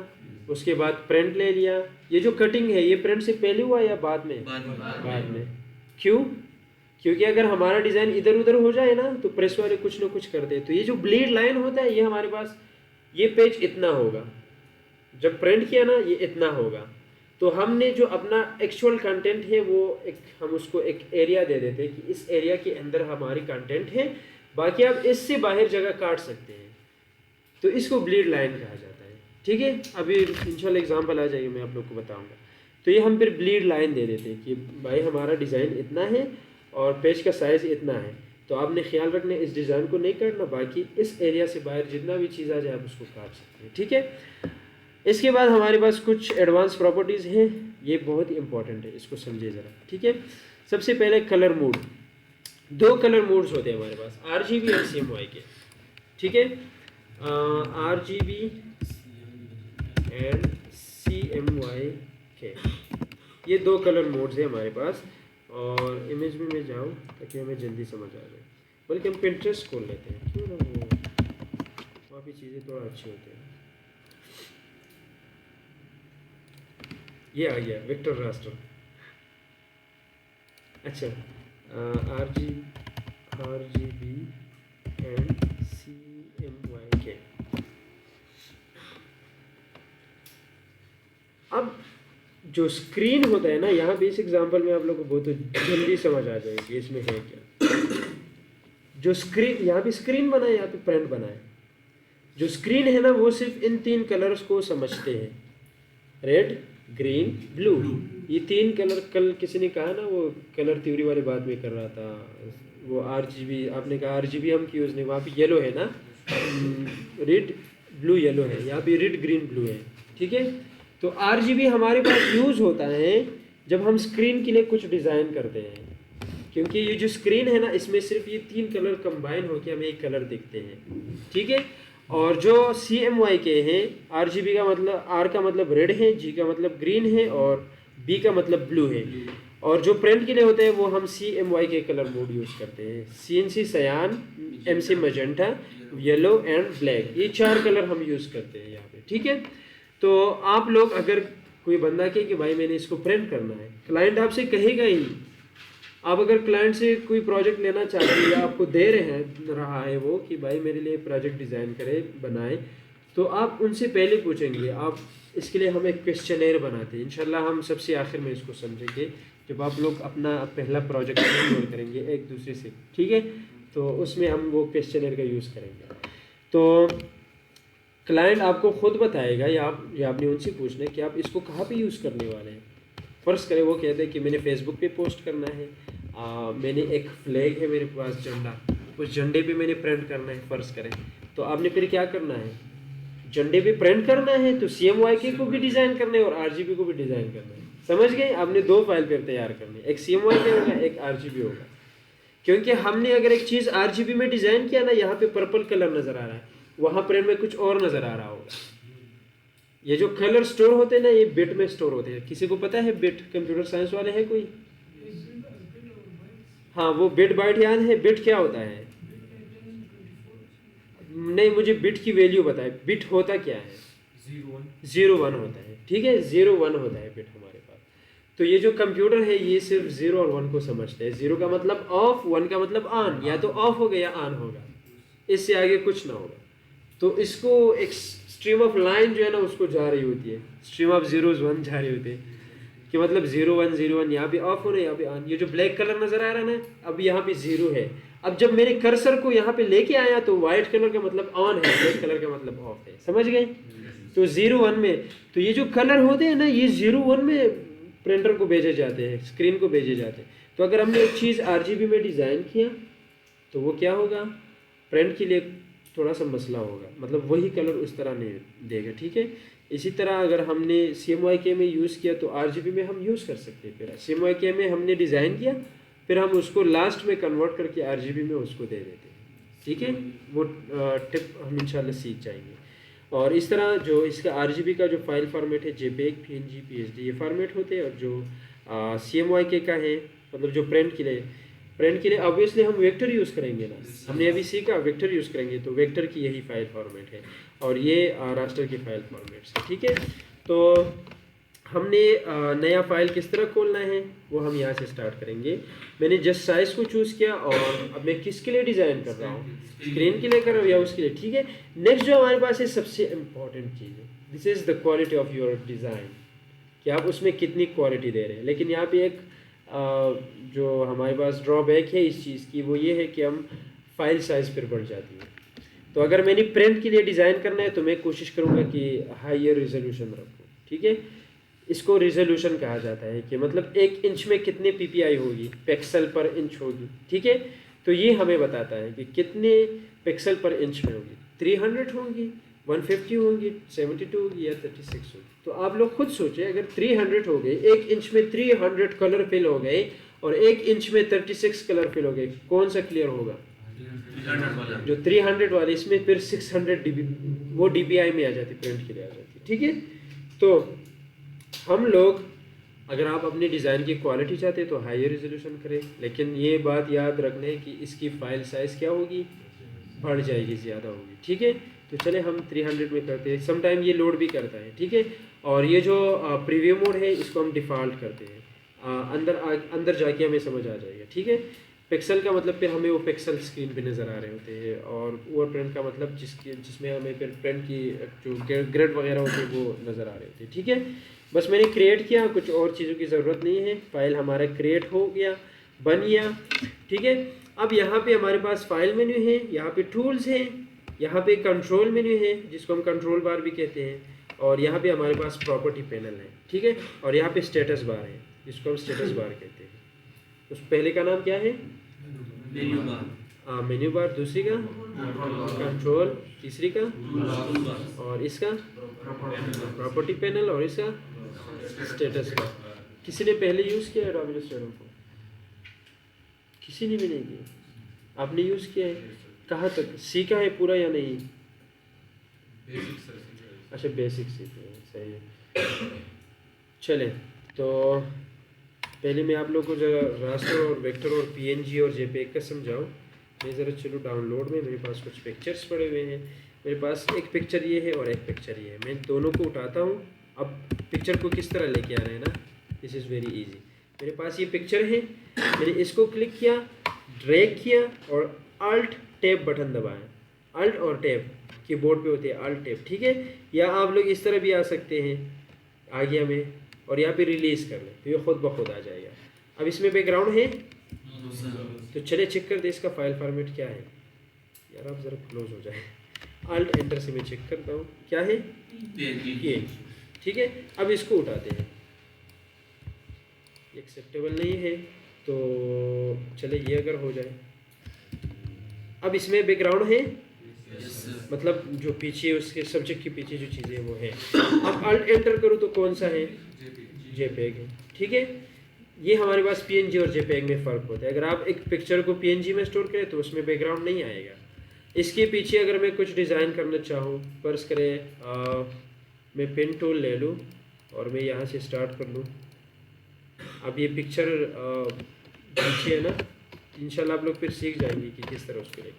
उसके बाद प्रिंट ले लिया। ये जो कटिंग है, ये प्रिंट से पहले हुआ या बाद में? बाद में। क्यों? क्योंकि अगर हमारा डिज़ाइन इधर उधर हो जाए ना, तो प्रेस वाले कुछ ना कुछ कर दे। तो ये जो ब्लीड लाइन होता है, ये हमारे पास, ये पेज इतना होगा, जब प्रिंट किया ना ये इतना होगा। तो हमने जो अपना एक्चुअल कंटेंट है वो हम उसको एक एरिया दे देते हैं कि इस एरिया के अंदर हमारी कंटेंट है, बाकी आप इससे बाहर जगह काट सकते हैं, तो इसको ब्लीड लाइन कहा जाता है। ठीक है, अभी इंशाल्लाह एग्जांपल आ जाएगी, मैं आप लोग को बताऊंगा। तो ये हम फिर ब्लीड लाइन दे देते हैं कि भाई हमारा डिज़ाइन इतना है और पेज का साइज़ इतना है, तो आपने ख्याल रखना इस डिज़ाइन को नहीं करना, बाकी इस एरिया से बाहर जितना भी चीज़ आ जाए आप उसको काट सकते हैं। ठीक है, इसके बाद हमारे पास कुछ एडवांस प्रॉपर्टीज़ हैं, ये बहुत इंपॉर्टेंट है, इसको समझिए ज़रा। ठीक है, सबसे पहले कलर मोड। 2 कलर मोड्स होते हैं हमारे पास, RGB और CMY के। ठीक है, RGB एंड CMY के, ये 2 कलर मोड्स हैं हमारे पास। और इमेज में मैं जाऊँ ताकि हमें जल्दी समझ आ जाए, बल्कि हम पिंटरेस्ट खोल लेते हैं, क्यों ना, वो वहाँ पे चीज़ें थोड़ा अच्छी होती हैं। ये आ गया वेक्टर रास्टर। अच्छा, RGB एंड CMY के। अब जो स्क्रीन होता है ना, यहाँ पे इस एग्जांपल में आप लोगों को बहुत जल्दी समझ आ जाएगी इसमें है क्या। जो स्क्रीन, यहाँ पे स्क्रीन बना है, यहाँ पे प्रिंट बना है। जो स्क्रीन है ना, वो सिर्फ इन 3 कलर्स को समझते हैं, रेड, ग्रीन, ब्लू। ये 3 कलर, कल किसी ने कहा ना, वो कलर थ्योरी वाली बात में कर रहा था, वो RGB, आपने कहा RGB हम क्यों यूज़ नहीं, वहाँ पे येलो है ना, रेड ब्लू येलो है, यहाँ पे रेड ग्रीन ब्लू है, ठीक है। तो RGB हमारे पास यूज़ होता है जब हम स्क्रीन के लिए कुछ डिज़ाइन करते हैं, क्योंकि ये जो स्क्रीन है ना, इसमें सिर्फ ये 3 कलर कंबाइन होकर हमें एक कलर दिखते हैं, ठीक है। और जो CMYK हैं, RGB का मतलब, R का मतलब रेड है, G का मतलब ग्रीन है और B का मतलब ब्लू है। और जो प्रिंट के लिए होते हैं वो हम CMYK कलर मोड यूज़ करते हैं, CNC सयान, MC magenta, yellow and black, ये 4 कलर हम यूज़ करते हैं यहाँ पे, ठीक है। तो आप लोग अगर कोई बंदा कहे कि भाई मैंने इसको प्रिंट करना है, क्लाइंट आपसे कहेगा ही। आप अगर क्लाइंट से कोई प्रोजेक्ट लेना चाहते हैं या आपको दे रहा है वो कि भाई मेरे लिए प्रोजेक्ट डिज़ाइन करे, बनाए, तो आप उनसे पहले पूछेंगे। आप इसके लिए हम एक क्वेश्चनर बनाते हैं, इंशाल्लाह हम सबसे आखिर में इसको समझेंगे जब आप लोग अपना पहला प्रोजेक्ट शेयर करेंगे एक दूसरे से, ठीक है। तो उसमें हम वो क्वेश्चनर का यूज़ करेंगे। तो क्लाइंट आपको खुद बताएगा या आपने उनसे पूछना है कि आप इसको कहाँ पे यूज़ करने वाले हैं। फ़र्ज़ करें वो कहते हैं कि मैंने फेसबुक पे पोस्ट करना है, मैंने एक फ्लैग है मेरे पास झंडा, उस झंडे पे मैंने प्रिंट करना है, फ़र्ज़ करें। तो आपने फिर क्या करना है, झंडे पे प्रिंट करना है तो CMYK को भी डिज़ाइन करना है और RGB को भी डिज़ाइन करना है, समझ गए। आपने 2 फाइल फिर तैयार करनी है, एक CMYK होगा, एक RGB होगा। क्योंकि हमने अगर एक चीज़ RGB में डिज़ाइन किया ना, यहाँ पे पर्पल कलर नज़र आ रहा है, वहाँ प्रिंट में कुछ और नज़र आ रहा होगा। ये जो कलर स्टोर होते हैं ना, ये बिट में स्टोर होते हैं। किसी को पता है बिट, कंप्यूटर साइंस वाले हैं कोई? हाँ, वो बिट बाइट याद है? बिट क्या होता है? नहीं, मुझे बिट की वैल्यू बताए, बिट होता क्या है? 0 1 होता है, ठीक है, 0 1 होता है बिट हमारे पास। तो ये जो कंप्यूटर है ये सिर्फ 0 और 1 को समझते हैं। 0 का मतलब ऑफ, 1 का मतलब ऑन, या तो ऑफ होगा या ऑन होगा, इससे आगे कुछ ना होगा। तो इसको एक स्ट्रीम ऑफ लाइन जो है ना उसको जा रही होती है, स्ट्रीम ऑफ 0s 1 जा रही होती है कि मतलब 0 1 0 1, यहाँ पे ऑफ होना, यहाँ पे ऑन। ये जो ब्लैक कलर नज़र आ रहा है ना, अब यहाँ पे 0 है। अब जब मेरे कर्सर को यहाँ पे लेके आया तो वाइट कलर का मतलब ऑन है, ब्लैक कलर का मतलब ऑफ है, समझ गए। तो 0 1 में तो ये जो कलर होते हैं ना, ये 0 1 में प्रिंटर को भेजे जाते हैं, स्क्रीन को भेजे जाते हैं। तो अगर हमने एक चीज़ RGB में डिज़ाइन किया तो वो क्या होगा, प्रिंट के लिए थोड़ा सा मसला होगा, मतलब वही कलर उस तरह नहीं देगा, ठीक है। इसी तरह अगर हमने CMYK में यूज़ किया तो RGB में हम यूज़ कर सकते हैं। फिर CMYK में हमने डिज़ाइन किया, फिर हम उसको लास्ट में कन्वर्ट करके RGB में उसको दे देते हैं, ठीक है। वो टिप हम इंशाल्लाह सीख जाएंगे। और इस तरह जो इसका RGB का जो फाइल फॉर्मेट है, JPEG, PNG, PSD, ये फॉर्मेट होते हैं। और जो CMYK का है, मतलब जो प्रिंट के लिए ऑब्वियसली हम वेक्टर यूज़ करेंगे ना, हमने अभी सीखा वेक्टर यूज़ करेंगे, तो वेक्टर की यही फाइल फॉर्मेट है और ये रास्टर की फाइल फॉर्मेट्स है, ठीक है। तो हमने नया फाइल किस तरह खोलना है वो हम यहाँ से स्टार्ट करेंगे। मैंने जस्ट साइज़ को चूज़ किया और अब मैं किसके लिए डिज़ाइन कर रहा हूँ, स्क्रीन के लिए कर रहा हूँ या उसके लिए, ठीक है। नेक्स्ट जो हमारे पास है सबसे इम्पॉर्टेंट चीज़ है, this is the quality of your design, कि आप उसमें कितनी क्वालिटी दे रहे हैं। लेकिन यहाँ पे एक जो हमारे पास ड्रॉबैक है इस चीज़ की, वो ये है कि हम फाइल साइज़ पर बढ़ जाती है। तो अगर मैंने प्रिंट के लिए डिज़ाइन करना है तो मैं कोशिश करूँगा कि हायर रिजोल्यूशन रखूँ, ठीक है। इसको रिजोल्यूशन कहा जाता है कि मतलब 1 इंच में कितने PPI होगी, पिक्सल पर इंच होगी, ठीक है। तो ये हमें बताता है कि कितने पिक्सल पर इंच में होगी, 300 होंगी, 150 होंगी, 72 होगी या 36 होगी। तो आप लोग खुद सोचें, अगर 300 हो गए, 1 इंच में 300 कलर फिल हो गए और 1 इंच में 36 कलर फिल हो गए, कौन सा क्लियर होगा? जो 300 वाले, इसमें फिर 600 dB वो DPI में आ जाती, प्रिंट के लिए आ जाती, ठीक है। तो हम लोग, अगर आप अपने डिज़ाइन की क्वालिटी चाहते हैं तो हायर रेजोल्यूशन करें, लेकिन ये बात याद रखने कि इसकी फ़ाइल साइज़ क्या होगी, बढ़ जाएगी, ज़्यादा होगी, ठीक है। तो चले हम 300 में करते हैं, समटाइम ये लोड भी करता है, ठीक है। और ये जो प्रीव्यू मोड है इसको हम डिफ़ॉल्ट करते हैं, अंदर जाके हमें समझ आ जाएगा, ठीक है। पिक्सल का मतलब फिर हमें वो पिक्सल स्क्रीन पे नज़र आ रहे होते हैं, और ओवर प्रिंट का मतलब जिसमें हमें फिर प्रिंट की जो ग्रेड वगैरह होती है वो नज़र आ रहे होते हैं, ठीक है। बस मैंने क्रिएट किया, कुछ और चीज़ों की ज़रूरत नहीं है, फाइल हमारा क्रिएट हो गया, बन गया, ठीक है। अब यहाँ पे हमारे पास फाइल मेन्यू है, यहाँ पे टूल्स हैं, यहाँ पे कंट्रोल मेन्यू है जिसको हम कंट्रोल बार भी कहते हैं, और यहाँ पे हमारे पास प्रॉपर्टी पैनल है, ठीक है। और यहाँ पे स्टेटस बार है जिसको हम स्टेटस बार कहते हैं। उस पहले का नाम क्या है? मेन्यू बार, दूसरी का कंट्रोल, तीसरी का और इसका प्रॉपर्टी पैनल और इसका स्टेटस बार। किसी ने पहले यूज़ किया है एडोबी इलस्ट्रेटर को? किसी ने भी नहीं किया। आपने यूज़ किया है? कहाँ तक सीखा है पूरा या नहीं? अच्छा बेसिक सीखे हैं, सही है। चले तो पहले मैं आप लोग को ज़रा रास्टर और वेक्टर और पीएनजी और जेपीईजी का समझाऊँ। मैं ज़रा चलो डाउनलोड में, मेरे पास कुछ पिक्चर्स पड़े हुए हैं। मेरे पास एक पिक्चर ये है और एक पिक्चर ये है। मैं दोनों को उठाता हूँ। अब पिक्चर को किस तरह लेके आ रहे हैं ना, दिस इज़ वेरी इजी। मेरे पास ये पिक्चर है, मैंने इसको क्लिक किया, ड्रैग किया और अल्ट टैब बटन दबाया। अल्ट और टैब कीबोर्ड पे होते हैं, अल्ट टैब, ठीक है। या आप लोग इस तरह भी आ सकते हैं, आ गया मैं, और यहाँ पे रिलीज़ कर लें तो ये खुद ब खुद आ जाएगा। अब इसमें बैकग्राउंड है तो चले चेक कर दे इसका फाइल फॉर्मेट क्या है। यार आप ज़रा क्लोज हो जाए। अल्ट एंटर से मैं चेक करता हूँ क्या है, ये, ठीक है। अब इसको उठाते हैं, एक्सेप्टेबल नहीं है तो चले ये अगर हो जाए। अब इसमें बैकग्राउंड है, मतलब जो पीछे उसके सब्जेक्ट के पीछे जो चीज़ें वो है। अब अल्ट एंटर करूँ तो कौन सा है, जेपीईजी है, ठीक है। ये हमारे पास पीएनजी और जेपीईजी में फ़र्क होता है। अगर आप एक पिक्चर को पीएनजी में स्टोर करें तो उसमें बैकग्राउंड नहीं आएगा। इसके पीछे अगर मैं कुछ डिज़ाइन करना चाहूँ, फर्ज करें मैं पेन टूल ले लूँ और मैं यहाँ से स्टार्ट कर लूँ। अब ये पिक्चर पीछे है ना, इंशाल्लाह आप लोग फिर सीख जाएंगे कि किस तरह उसको लें।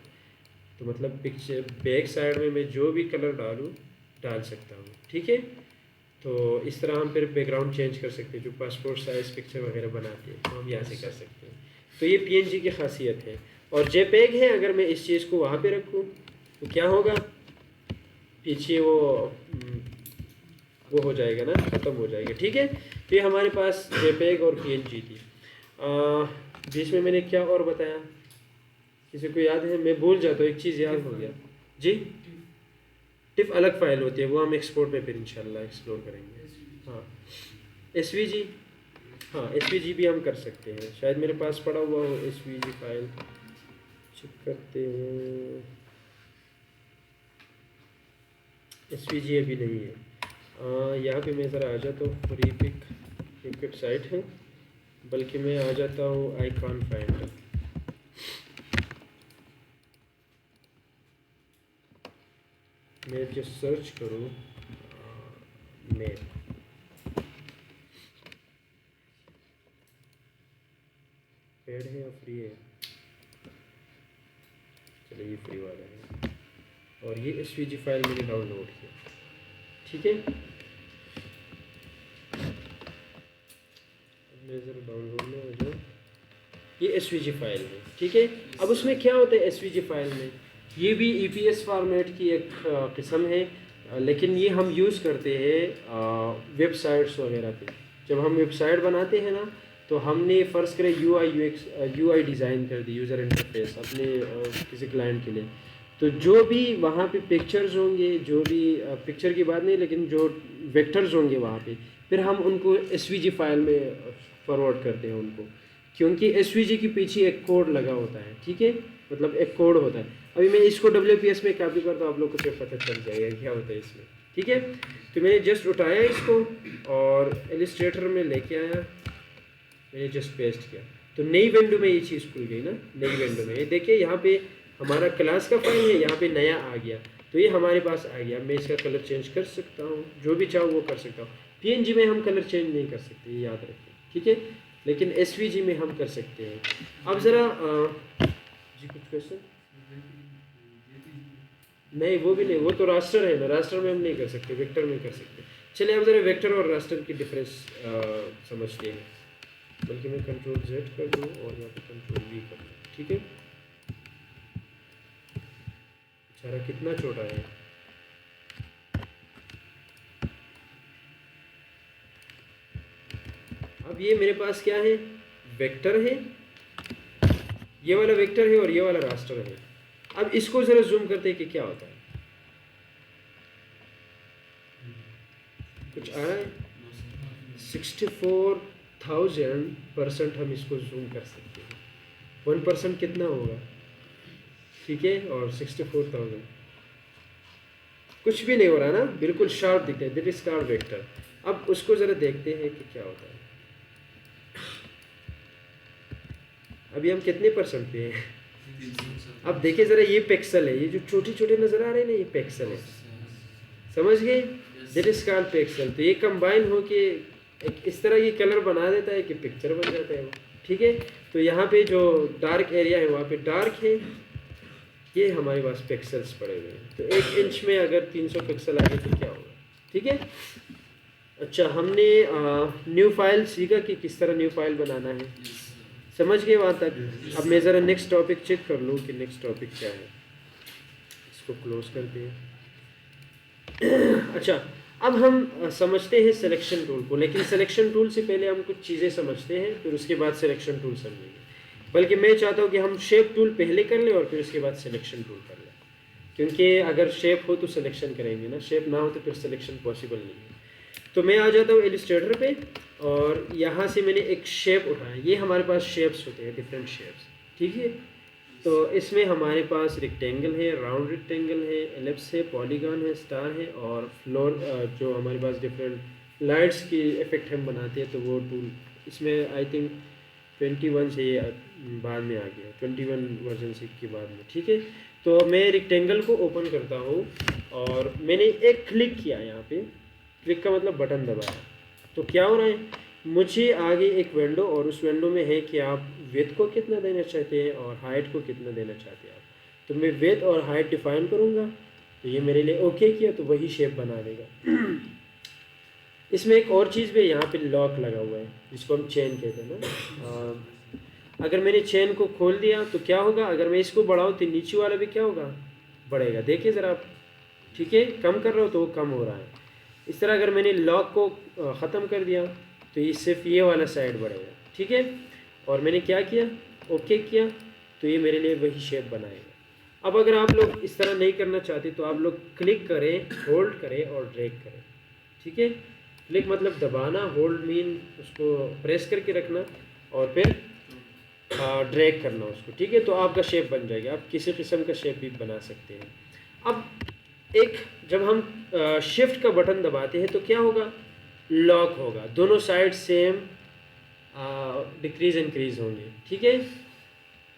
तो मतलब पिक्चर बैक साइड में मैं जो भी कलर डाल सकता हूँ, ठीक है। तो इस तरह हम फिर बैकग्राउंड चेंज कर सकते हैं। जो पासपोर्ट साइज़ पिक्चर वगैरह बनाते हैं तो हम यहाँ से कर सकते हैं। तो ये पीएनजी की खासियत है। और जेपीईजी है, अगर मैं इस चीज़ को वहाँ पे रखूँ तो क्या होगा, पीछे वो हो जाएगा ना, ख़त्म हो जाएगा, ठीक है। तो ये हमारे पास जेपीईजी और पीएनजी थी। बीच में मैंने क्या और बताया, किसी को याद है? मैं भूल जाता हूँ, एक चीज़ याद हो गया जी। टिफ अलग फाइल होती है, वो हम एक्सपोर्ट में फिर इंशाल्लाह एक्सप्लोर करेंगे। हाँ एसवीजी, हाँ एसवीजी भी हम कर सकते हैं। शायद मेरे पास पड़ा हुआ हो एसवीजी फाइल, चेक करते हैं। एसवीजी अभी नहीं है। यहाँ पे मैं ज़रा आ जाता हूँ, फ्री पिक क्रिकेट साइट है, बल्कि मैं आ जाता हूँ आइकॉन फाइंडर। मैं जो सर्च करूँ मैप, पेड है या फ्री है? चलो ये फ्री वाला है। और ये एसवीजी फाइल मैंने डाउनलोड किया, ठीक है। मैं ज़रा डाउनलोड में आ जाऊँ, ये एसवीजी फाइल है, ठीक है। अब उसमें क्या होता है एसवीजी फाइल में, ये भी ईपीएस फॉर्मेट की एक किस्म है, लेकिन ये हम यूज़ करते हैं वेबसाइट्स वगैरह पे। जब हम वेबसाइट बनाते हैं ना, तो हमने फ़र्ज़ करें यूआई डिज़ाइन कर दी, यूज़र इंटरफेस अपने किसी क्लाइंट के लिए। तो जो भी वहाँ पे पिक्चर्स होंगे, जो भी पिक्चर की बात नहीं, लेकिन जो वेक्टर्स होंगे वहाँ पे, फिर हम उनको एसवीजी फाइल में फॉरवर्ड करते हैं उनको, क्योंकि एसवीजी के पीछे एक कोड लगा होता है, ठीक है। मतलब एक कोड होता है। अभी मैं इसको WPS में कॉपी करता हूँ, आप लोग को फिर पता चल जाएगा क्या होता है इसमें, ठीक है। तो मैंने जस्ट उठाया इसको और इलस्ट्रेटर में लेके आया, मैंने जस्ट पेस्ट किया, तो नई विंडो में ये चीज़ खुल गई ना। नई विंडो में ये देखिए, यहाँ पे हमारा क्लास का फाइल है, यहाँ पे नया आ गया, तो ये हमारे पास आ गया। मैं इसका कलर चेंज कर सकता हूँ, जो भी चाहूँ वो कर सकता हूँ। PNG में हम कलर चेंज नहीं कर सकते, ये याद रखें, ठीक है। लेकिन SVG में हम कर सकते हैं। अब ज़रा जी कुछ क्वेश्चन? नहीं वो भी नहीं, वो तो रास्टर है ना, रास्टर में हम नहीं कर सकते, वेक्टर में कर सकते। चलिए अब ज़रा वेक्टर और रास्टर की डिफरेंस समझते हैं। बल्कि मैं Ctrl Z कर दूँ और यहाँ पे Ctrl V कर दूँ, ठीक है। बेचारा कितना छोटा है। अब ये मेरे पास क्या है, वेक्टर है, ये वाला वेक्टर है और ये वाला रास्टर है। अब इसको ज़रा जूम करते हैं कि क्या होता है, कुछ आ रहा है? 64,000% हम इसको जूम कर सकते हैं। 1% कितना होगा? ठीक है, और 64,000 कुछ भी नहीं हो रहा ना, बिल्कुल शार्प दिखता है, दैट इज कॉल्ड वेक्टर। अब उसको ज़रा देखते हैं कि क्या होता है। अभी हम कितने परसेंट पे हैं? अब देखिए ज़रा, ये पिक्सल है, ये जो छोटे छोटे नज़र आ रहे हैं ना, ये पिक्सल है, समझ गए? That is called pixel. तो ये कंबाइन हो के एक इस तरह ये कलर बना देता है कि पिक्चर बन जाता है वो, ठीक है। तो यहाँ पे जो डार्क एरिया है वहाँ पे डार्क है, ये हमारे पास पिक्सल्स पड़े हुए हैं। तो 1 इंच में अगर 300 पिक्सल आ गए तो क्या होगा, ठीक है। अच्छा, हमने न्यू फाइल सीखा कि किस तरह न्यू फाइल बनाना है, समझ गए वहाँ तक? अब मैं ज़रा नेक्स्ट टॉपिक चेक कर लूँ कि नेक्स्ट टॉपिक क्या है। इसको क्लोज करते हैं। अच्छा, अब हम समझते हैं सिलेक्शन टूल को, लेकिन सिलेक्शन टूल से पहले हम कुछ चीज़ें समझते हैं, फिर उसके बाद सिलेक्शन टूल समझेंगे। बल्कि मैं चाहता हूँ कि हम शेप टूल पहले कर लें और फिर उसके बाद सिलेक्शन टूल कर लें, क्योंकि अगर शेप हो तो सिलेक्शन करेंगे ना, शेप ना हो तो फिर सिलेक्शन पॉसिबल नहीं है। तो मैं आ जाता हूँ इलस्ट्रेटर पे, और यहाँ से मैंने एक शेप उठाया। ये हमारे पास शेप्स होते हैं, डिफरेंट शेप्स, ठीक है। तो इसमें हमारे पास रेक्टेंगल है, राउंड रेक्टेंगल है, एलिप्स है, पॉलीगॉन है, स्टार है, और फ्लोर जो हमारे पास डिफरेंट लाइट्स की इफेक्ट हम बनाते हैं, तो वो टूल इसमें आई थिंक 21 से ये बाद में आ गया, 21 वर्जन से के बाद में, ठीक है। तो मैं रेक्टेंगल को ओपन करता हूँ और मैंने एक क्लिक किया, यहाँ पे क्लिक का मतलब बटन दबाया, तो क्या हो रहा है, मुझे आगे एक विंडो, और उस विंडो में है कि आप विड्थ को कितना देना चाहते हैं और हाइट को कितना देना चाहते हैं आप। तो मैं विड्थ और हाइट डिफाइन करूँगा, तो ये मेरे लिए ओके किया, तो वही शेप बना देगा। इसमें एक और चीज़ भी, यहाँ पे लॉक लगा हुआ है जिसको हम चेन कहते हैं ना। अगर मैंने चेन को खोल दिया तो क्या होगा, अगर मैं इसको बढ़ाऊँ तो नीचे वाला भी क्या होगा, बढ़ेगा। देखिए ज़रा आप, ठीक है, कम कर रहा हो तो वो कम हो रहा है। इस तरह अगर मैंने लॉक को ख़त्म कर दिया तो ये सिर्फ ये वाला साइड बढ़ेगा, ठीक है। और मैंने क्या किया, ओके किया, तो ये मेरे लिए वही शेप बनाएगा। अब अगर आप लोग इस तरह नहीं करना चाहते तो आप लोग क्लिक करें, होल्ड करें और ड्रैग करें, ठीक है। क्लिक मतलब दबाना, होल्ड मीन उसको प्रेस करके रखना, और फिर ड्रैग करना उसको, ठीक है। तो आपका शेप बन जाएगा, आप किसी किस्म का शेप भी बना सकते हैं। अब एक जब हम शिफ्ट का बटन दबाते हैं तो क्या होगा, लॉक होगा, दोनों साइड सेम डिक्रीज इंक्रीज होंगे, ठीक है।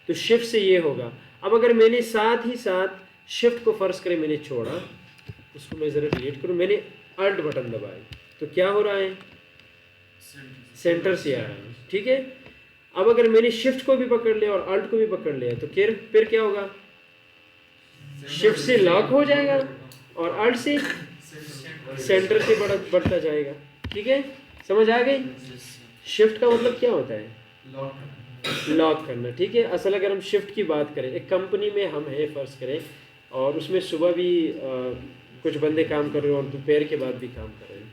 तो शिफ्ट से ये होगा। अब अगर मैंने साथ ही साथ शिफ्ट को फर्ज करें मैंने छोड़ा, इसको मैं ज़रा डिलीट करूँ, मैंने अल्ट बटन दबाया, तो क्या हो रहा है, सेंटर से आ रहा है, ठीक है। अब अगर मैंने शिफ्ट को भी पकड़ लिया और अल्ट को भी पकड़ लिया तो फिर क्या होगा, शिफ्ट से लॉक हो जाएगा और अल्ट से सेंटर से बढ़ता जाएगा, ठीक है। समझ आ गई? शिफ्ट का मतलब क्या होता है, लॉक करना, ठीक है। असल अगर हम शिफ्ट की बात करें, एक कंपनी में हम हैं फर्ज करें, और उसमें सुबह भी कुछ बंदे काम कर रहे हैं और दोपहर के बाद भी काम कर रहे हैं,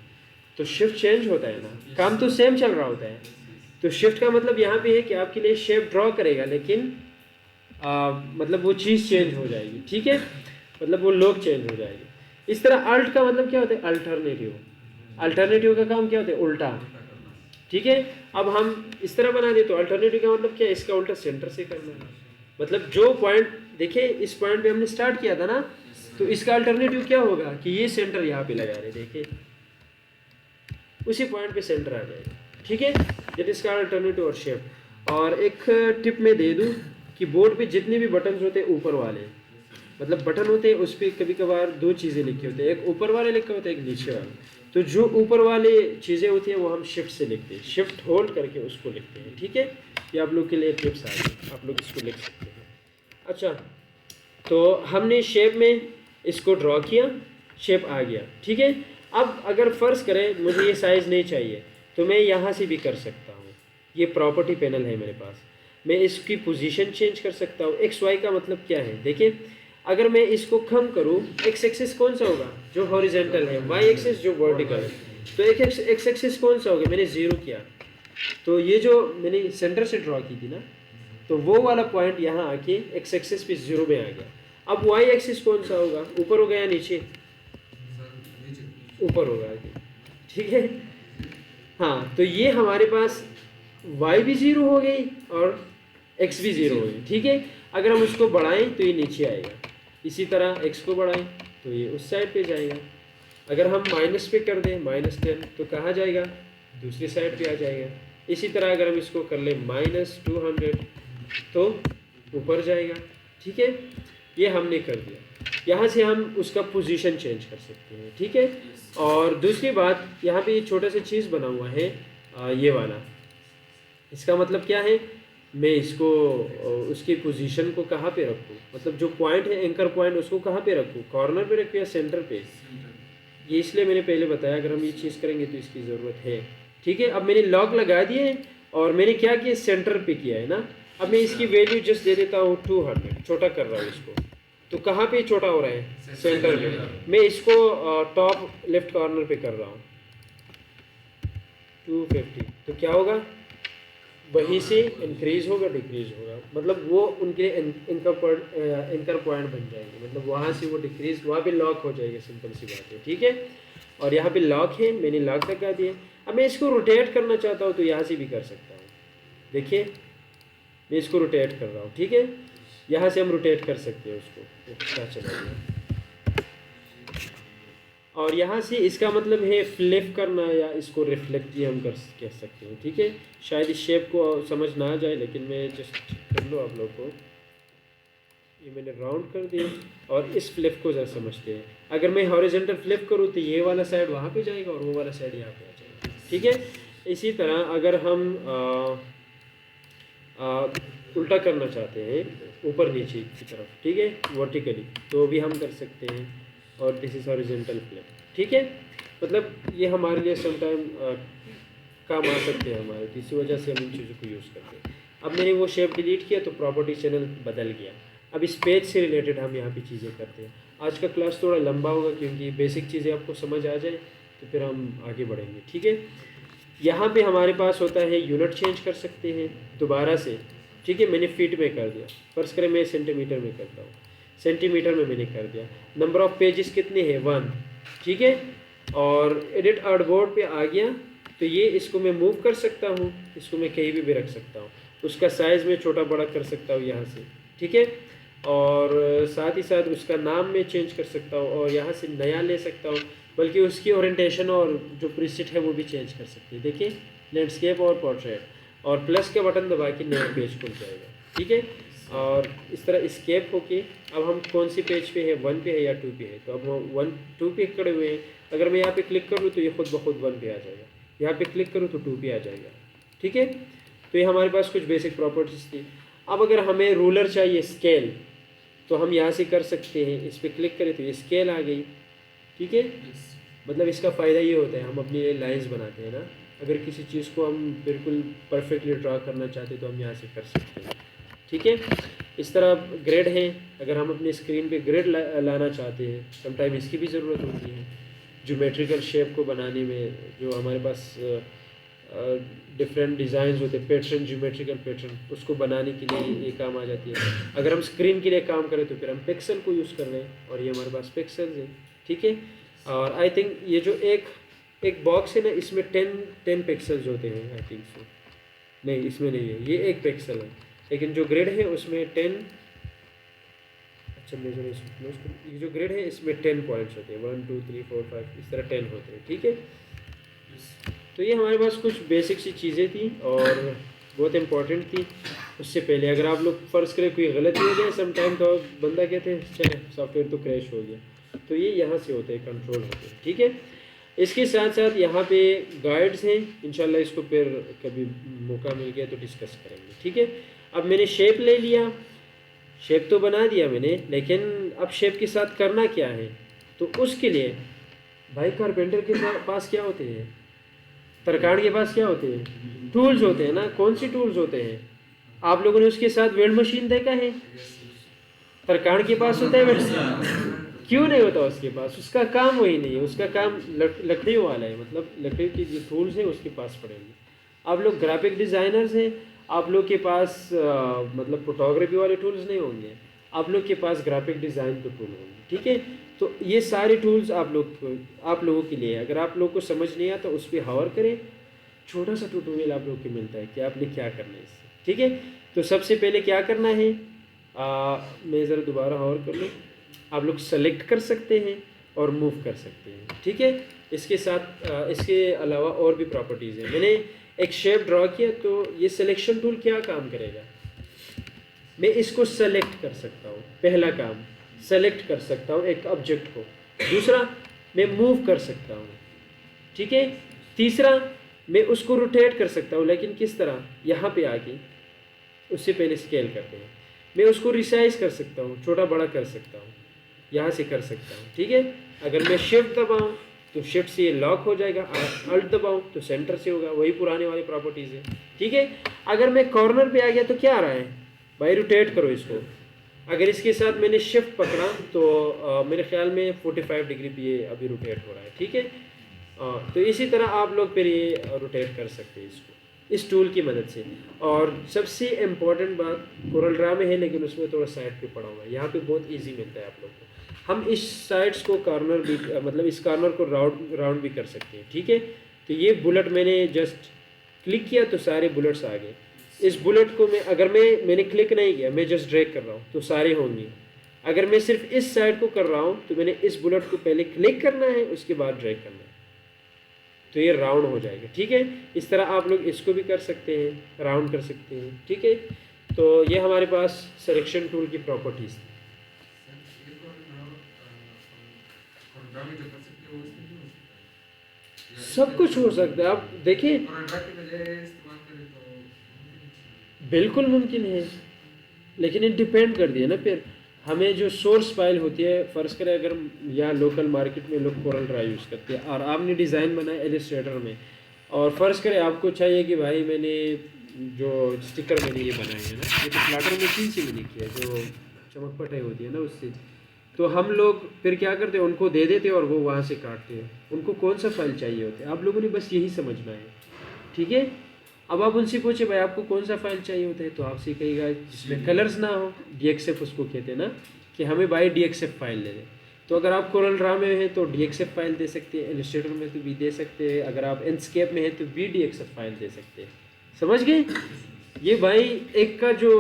तो शिफ्ट चेंज होता है ना, काम तो सेम चल रहा होता है। तो शिफ्ट का मतलब यहाँ पे है कि आपके लिए शेप ड्रॉ करेगा, लेकिन मतलब वो चीज़ चेंज हो जाएगी, ठीक है, मतलब वो लोग चेंज हो जाएगी। इस तरह अल्ट का मतलब क्या होता है, अल्टरनेटिव। अल्टरनेटिव का काम क्या होता है, उल्टा, ठीक है। अब हम इस तरह बना दे तो अल्टरनेटिव का मतलब क्या है, इसका उल्टा सेंटर से करना है। मतलब जो पॉइंट देखिए, इस पॉइंट पे हमने स्टार्ट किया था ना, तो इसका अल्टरनेटिव क्या होगा कि ये सेंटर यहाँ पे लगा रहे, देखिए उसी पॉइंट पे सेंटर आ जाएगा, ठीक है। दैट इज कॉल्ड अल्टरनेटिव और शेप। और एक टिप मैं दे दूँ कि बोर्ड पे जितने भी बटन होते हैं ऊपर वाले, मतलब बटन होते हैं, उस पर कभी कभार दो चीज़ें लिखी होती है, एक ऊपर वाले लिखा होता है, एक नीचे वाले। तो जो ऊपर वाले चीज़ें होती हैं वो हम शिफ्ट से लिखते हैं, शिफ्ट होल्ड करके उसको लिखते हैं, ठीक है। ये आप लोग के लिए टिप्स आ गई, आप लोग इसको लिख सकते हैं। अच्छा, तो हमने शेप में इसको ड्रॉ किया, शेप आ गया, ठीक है। अब अगर फ़र्ज़ करें मुझे ये साइज़ नहीं चाहिए, तो मैं यहाँ से भी कर सकता हूँ। ये प्रॉपर्टी पैनल है मेरे पास, मैं इसकी पोजीशन चेंज कर सकता हूँ। एक्स वाई का मतलब क्या है, देखिए अगर मैं इसको कम करूँ, एक्स एक्सिस कौन सा होगा, जो हॉरिजेंटल है, वाई एक्सिस जो वर्टिकल है। तो एक्स एक्सिस कौन सा होगा, मैंने ज़ीरो किया, तो ये जो मैंने सेंटर से ड्रॉ की थी ना, तो वो वाला पॉइंट यहाँ आके एक्स एक्सिस पे ज़ीरो में आ गया। अब वाई एक्सिस कौन सा होगा, ऊपर होगा या नीचे, ऊपर होगा, ठीक है। हाँ, तो ये हमारे पास y भी ज़ीरो हो गई और x भी 0 है, ठीक है। अगर हम उसको बढ़ाएं तो ये नीचे आएगा, इसी तरह x को बढ़ाएं तो ये उस साइड पे जाएगा। अगर हम माइनस पे कर दें -10 तो कहाँ जाएगा, दूसरी साइड पे आ जाएगा। इसी तरह अगर हम इसको कर लें -200 तो ऊपर जाएगा, ठीक है। ये हमने कर दिया। यहाँ से हम उसका पोजीशन चेंज कर सकते हैं, ठीक है। और दूसरी बात, यहाँ पे ये छोटा सा चीज़ बना हुआ है ये वाला, इसका मतलब क्या है, मैं इसको उसकी पोजीशन को कहाँ पे रखूँ, मतलब जो पॉइंट है एंकर पॉइंट उसको कहाँ पे रखूँ, कॉर्नर पे रखूँ या सेंटर पे। ये इसलिए मैंने पहले बताया अगर हम ये चीज़ करेंगे तो इसकी ज़रूरत है, ठीक है। अब मैंने लॉक लगा दिए और मैंने क्या किया, सेंटर पे किया है ना। अब मैं इसकी वैल्यू जस्ट दे देता हूँ 200, छोटा कर रहा हूँ इसको, तो कहाँ पे छोटा हो रहा है, सेंटर पे। मैं इसको टॉप लेफ्ट कॉर्नर पे कर रहा हूँ 250, तो क्या होगा, वहीं से इंक्रीज होगा डिक्रीज होगा, मतलब वो उनके एंकर पॉइंट बन जाएंगे, मतलब वहाँ से वो डिक्रीज, वहाँ पे लॉक हो जाएगा, सिंपल सी बात है, ठीक है। और यहाँ पे लॉक है, मैंने लॉक लगा दिया। अब मैं इसको रोटेट करना चाहता हूँ तो यहाँ से भी कर सकता हूँ, देखिए मैं इसको रोटेट कर रहा हूँ, ठीक है। यहाँ से हम रोटेट कर सकते हैं उसको, क्या चला गया। और यहाँ से इसका मतलब है फ्लिप करना या इसको रिफ्लेक्ट भी हम कह सकते हैं, ठीक है। शायद इस शेप को समझ ना आ जाए, लेकिन मैं जस्ट कर लो आप लोग को, ये मैंने राउंड कर दिया। और इस फ्लिप को ज़रा समझते हैं, अगर मैं हॉरिजॉन्टल फ्लिप करूँ तो ये वाला साइड वहाँ पे जाएगा और वो वाला साइड यहाँ पे आ जाएगा, ठीक है। इसी तरह अगर हम उल्टा करना चाहते हैं ऊपर नीचे की तरफ, ठीक है, वर्टिकली, तो भी हम कर सकते हैं। और दिस इज हॉरिजॉन्टल फ्लिप, ठीक है। मतलब ये हमारे लिए सम टाइम काम आ सकते हैं हमारे, तो इसी वजह से हम इन चीज़ों को यूज़ करते हैं। अब मैंने वो शेप डिलीट किया तो प्रॉपर्टी चैनल बदल गया। अब इस पेज से रिलेटेड हम यहाँ पे चीज़ें करते हैं। आज का क्लास थोड़ा लंबा होगा क्योंकि बेसिक चीज़ें आपको समझ आ जाए तो फिर हम आगे बढ़ेंगे, ठीक है। यहाँ पे हमारे पास होता है यूनिट चेंज कर सकते हैं दोबारा से, ठीक है। मैंने फीट में कर दिया, फर्ज करें मैं सेंटीमीटर में करता हूँ, सेंटीमीटर में मैंने कर दिया। नंबर ऑफ पेजेस कितने हैं, 1, ठीक है। और एडिट आर्टबोर्ड पे आ गया तो ये इसको मैं मूव कर सकता हूँ, इसको मैं कहीं भी रख सकता हूँ, उसका साइज़ में छोटा बड़ा कर सकता हूँ यहाँ से, ठीक है। और साथ ही साथ उसका नाम मैं चेंज कर सकता हूँ और यहाँ से नया ले सकता हूँ, बल्कि उसकी ओरिएंटेशन और जो प्रीसेट है वो भी चेंज कर सकते हैं। देखिए लैंडस्केप और पोर्ट्रेट, और प्लस का बटन दबा के नया पेज खुल जाएगा, ठीक है। और इस तरह स्केप होके अब हम कौन सी पेज पे है, 1 पे है या 2 पे है, तो अब हम 2 पे खड़े हुए हैं। अगर मैं यहाँ पे क्लिक करूँ तो ये खुद ब खुद 1 पे आ जाएगा, यहाँ पे क्लिक करूँ तो 2 पे आ जाएगा, ठीक है। तो ये हमारे पास कुछ बेसिक प्रॉपर्टीज़ थी। अब अगर हमें रूलर चाहिए, स्केल, तो हम यहाँ से कर सकते हैं, इस पर क्लिक करें तो ये स्केल आ गई, ठीक है। मतलब इसका फ़ायदा ये होता है हम अपनी लाइंस बनाते हैं ना, अगर किसी चीज़ को हम बिल्कुल परफेक्टली ड्रा करना चाहते हैं तो हम यहाँ से कर सकते हैं, ठीक है। इस तरह ग्रेड है, अगर हम अपनी स्क्रीन पे ग्रेड लाना चाहते हैं, समटाइम इसकी भी ज़रूरत होती है ज्योमेट्रिकल शेप को बनाने में। जो हमारे पास डिफरेंट डिज़ाइंस होते हैं, पैटर्न, ज्योमेट्रिकल पैटर्न, उसको बनाने के लिए ये काम आ जाती है। अगर हम स्क्रीन के लिए काम करें तो फिर हम पिक्सल को यूज़ कर रहे हैं, और ये हमारे पास पिक्सल्स हैं, ठीक है। और आई थिंक ये जो एक बॉक्स है ना, इसमें 10 पिक्सल्स होते हैं, आई थिंक सो। नहीं, इसमें नहीं है, ये 1 पिक्सल है, लेकिन जो ग्रिड है उसमें 10, अच्छा मेजर इसमें क्लोज कर, ये जो ग्रिड है इसमें 10 पॉइंट्स होते हैं, 1 2 3 4 5 इस तरह 10 होते हैं, ठीक है। तो ये हमारे पास कुछ बेसिक सी चीज़ें थी और बहुत इम्पोर्टेंट थी। उससे पहले अगर आप लोग फ़र्ज़ करें कोई गलती हो जाए समटाइम, तो बंदा कहते हैं चले सॉफ्टवेयर तो क्रैश हो गया, तो ये यहाँ से होते हैं, कंट्रोल होते हैं, ठीक है। इसके साथ साथ यहाँ पे गाइड्स हैं, इंशाल्लाह इसको फिर कभी मौका मिल गया तो डिस्कस करेंगे, ठीक है। अब मैंने शेप ले लिया, शेप तो बना दिया मैंने, लेकिन अब शेप के साथ करना क्या है, तो उसके लिए भाई कारपेंटर के पास क्या होते हैं, तरकाड़ के पास क्या होते हैं, टूल्स होते हैं ना। कौन सी टूल्स होते हैं, आप लोगों ने उसके साथ वेल्ड मशीन देखा है, तरकाड़ के पास होता है वेल्ड, क्यों नहीं होता उसके पास, उसका काम वही नहीं है, उसका काम लकड़ी वाला है, मतलब लकड़ी की जो टूल्स है उसके पास पड़ेंगे। आप लोग ग्राफिक डिज़ाइनर्स हैं, आप लोग के पास मतलब फोटोग्राफी वाले टूल्स नहीं होंगे, आप लोग के पास ग्राफिक डिज़ाइन के टूल होंगे, ठीक है। तो ये सारे टूल्स आप लोगों के लिए, अगर आप लोग को समझ नहीं आता उस पर हावर करें, छोटा सा ट्यूटोरियल आप लोग को मिलता है कि आपने क्या करना है इससे, ठीक है। तो सबसे पहले क्या करना है, मैं ज़रा दोबारा और कर लूँ, आप लोग सेलेक्ट कर सकते हैं और मूव कर सकते हैं, ठीक है। इसके साथ इसके अलावा और भी प्रॉपर्टीज़ हैं। मैंने एक शेप ड्रॉ किया, तो ये सिलेक्शन टूल क्या काम करेगा, मैं इसको सेलेक्ट कर सकता हूँ, पहला काम सेलेक्ट कर सकता हूँ एक ऑब्जेक्ट को, दूसरा मैं मूव कर सकता हूँ, ठीक है, तीसरा मैं उसको रोटेट कर सकता हूँ, लेकिन किस तरह, यहाँ पे आके, उससे पहले स्केल करते हैं, मैं उसको रिसाइज कर सकता हूँ, छोटा बड़ा कर सकता हूँ, यहाँ से कर सकता हूँ, ठीक है। अगर मैं शिफ्ट दबाऊँ तो शिफ्ट से ये लॉक हो जाएगा, अल्ट दबाऊँ तो सेंटर से होगा, वही पुराने वाली प्रॉपर्टीज़ है, ठीक है। अगर मैं कॉर्नर पे आ गया तो क्या आ रहा है भाई, रोटेट करो इसको। अगर इसके साथ मैंने शिफ्ट पकड़ा तो मेरे ख्याल में 45 डिग्री पे ये अभी रोटेट हो रहा है, ठीक है। तो इसी तरह आप लोग फिर ये रोटेट कर सकते हैं इसको इस टूल की मदद से। और सबसे इम्पॉर्टेंट बात कोरल ड्रा में है, लेकिन उसमें थोड़ा साइड पे पड़ा हुआ है, यहाँ पे बहुत इजी मिलता है आप लोग को। हम इस साइड्स को कॉर्नर भी, मतलब इस कॉर्नर को राउंड भी कर सकते हैं, ठीक है। तो ये बुलेट मैंने जस्ट क्लिक किया तो सारे बुलेट्स आ गए। इस बुलेट को मैंने क्लिक नहीं किया, मैं जस्ट ड्रैग कर रहा हूँ तो सारे होंगे। अगर मैं सिर्फ इस साइड को कर रहा हूँ तो मैंने इस बुलेट को पहले क्लिक करना है, उसके बाद ड्रैग करना है, तो ये राउंड हो जाएगा, ठीक है। इस तरह आप लोग इसको भी कर सकते हैं, राउंड कर सकते हैं, ठीक है। तो ये हमारे पास सिलेक्शन टूल की प्रॉपर्टीज थी। सब कुछ हो सकता है, आप देखिए बिल्कुल मुमकिन है, लेकिन ये डिपेंड कर दिया ना, फिर हमें जो सोर्स फाइल होती है, फ़र्ज़ करें अगर यहाँ लोकल मार्केट में लोग कोरल ड्रा यूज़ करते हैं और आपने डिज़ाइन बनाया इलस्ट्रेटर में, और फ़र्ज़ करें आपको चाहिए कि भाई मैंने जो स्टिकर मैंने ये बनाए हैं ना, ये तो फ्लाटर मशीन से मैंने किया, जो चमक पटाई होती है ना उससे, तो हम लोग फिर क्या करते हैं, उनको दे देते हैं और वो वहाँ से काटते हैं। उनको कौन सा फाइल चाहिए होता है, आप लोगों ने बस यही समझना है, ठीक है। अब आप उनसे पूछे भाई आपको कौन सा फाइल चाहिए होता है, तो आपसे कहेगा जिसमें कलर्स ना हो, DXF उसको कहते हैं ना, कि हमें भाई DXF फाइल दे दें। तो अगर आप कोरल ड्रा में हैं तो DXF फाइल दे सकते हैं, इलस्ट्रेटर में तो भी दे सकते हैं, अगर आप इंस्केप में हैं तो भी DXF फाइल दे सकते हैं, समझ गए। ये भाई एक का जो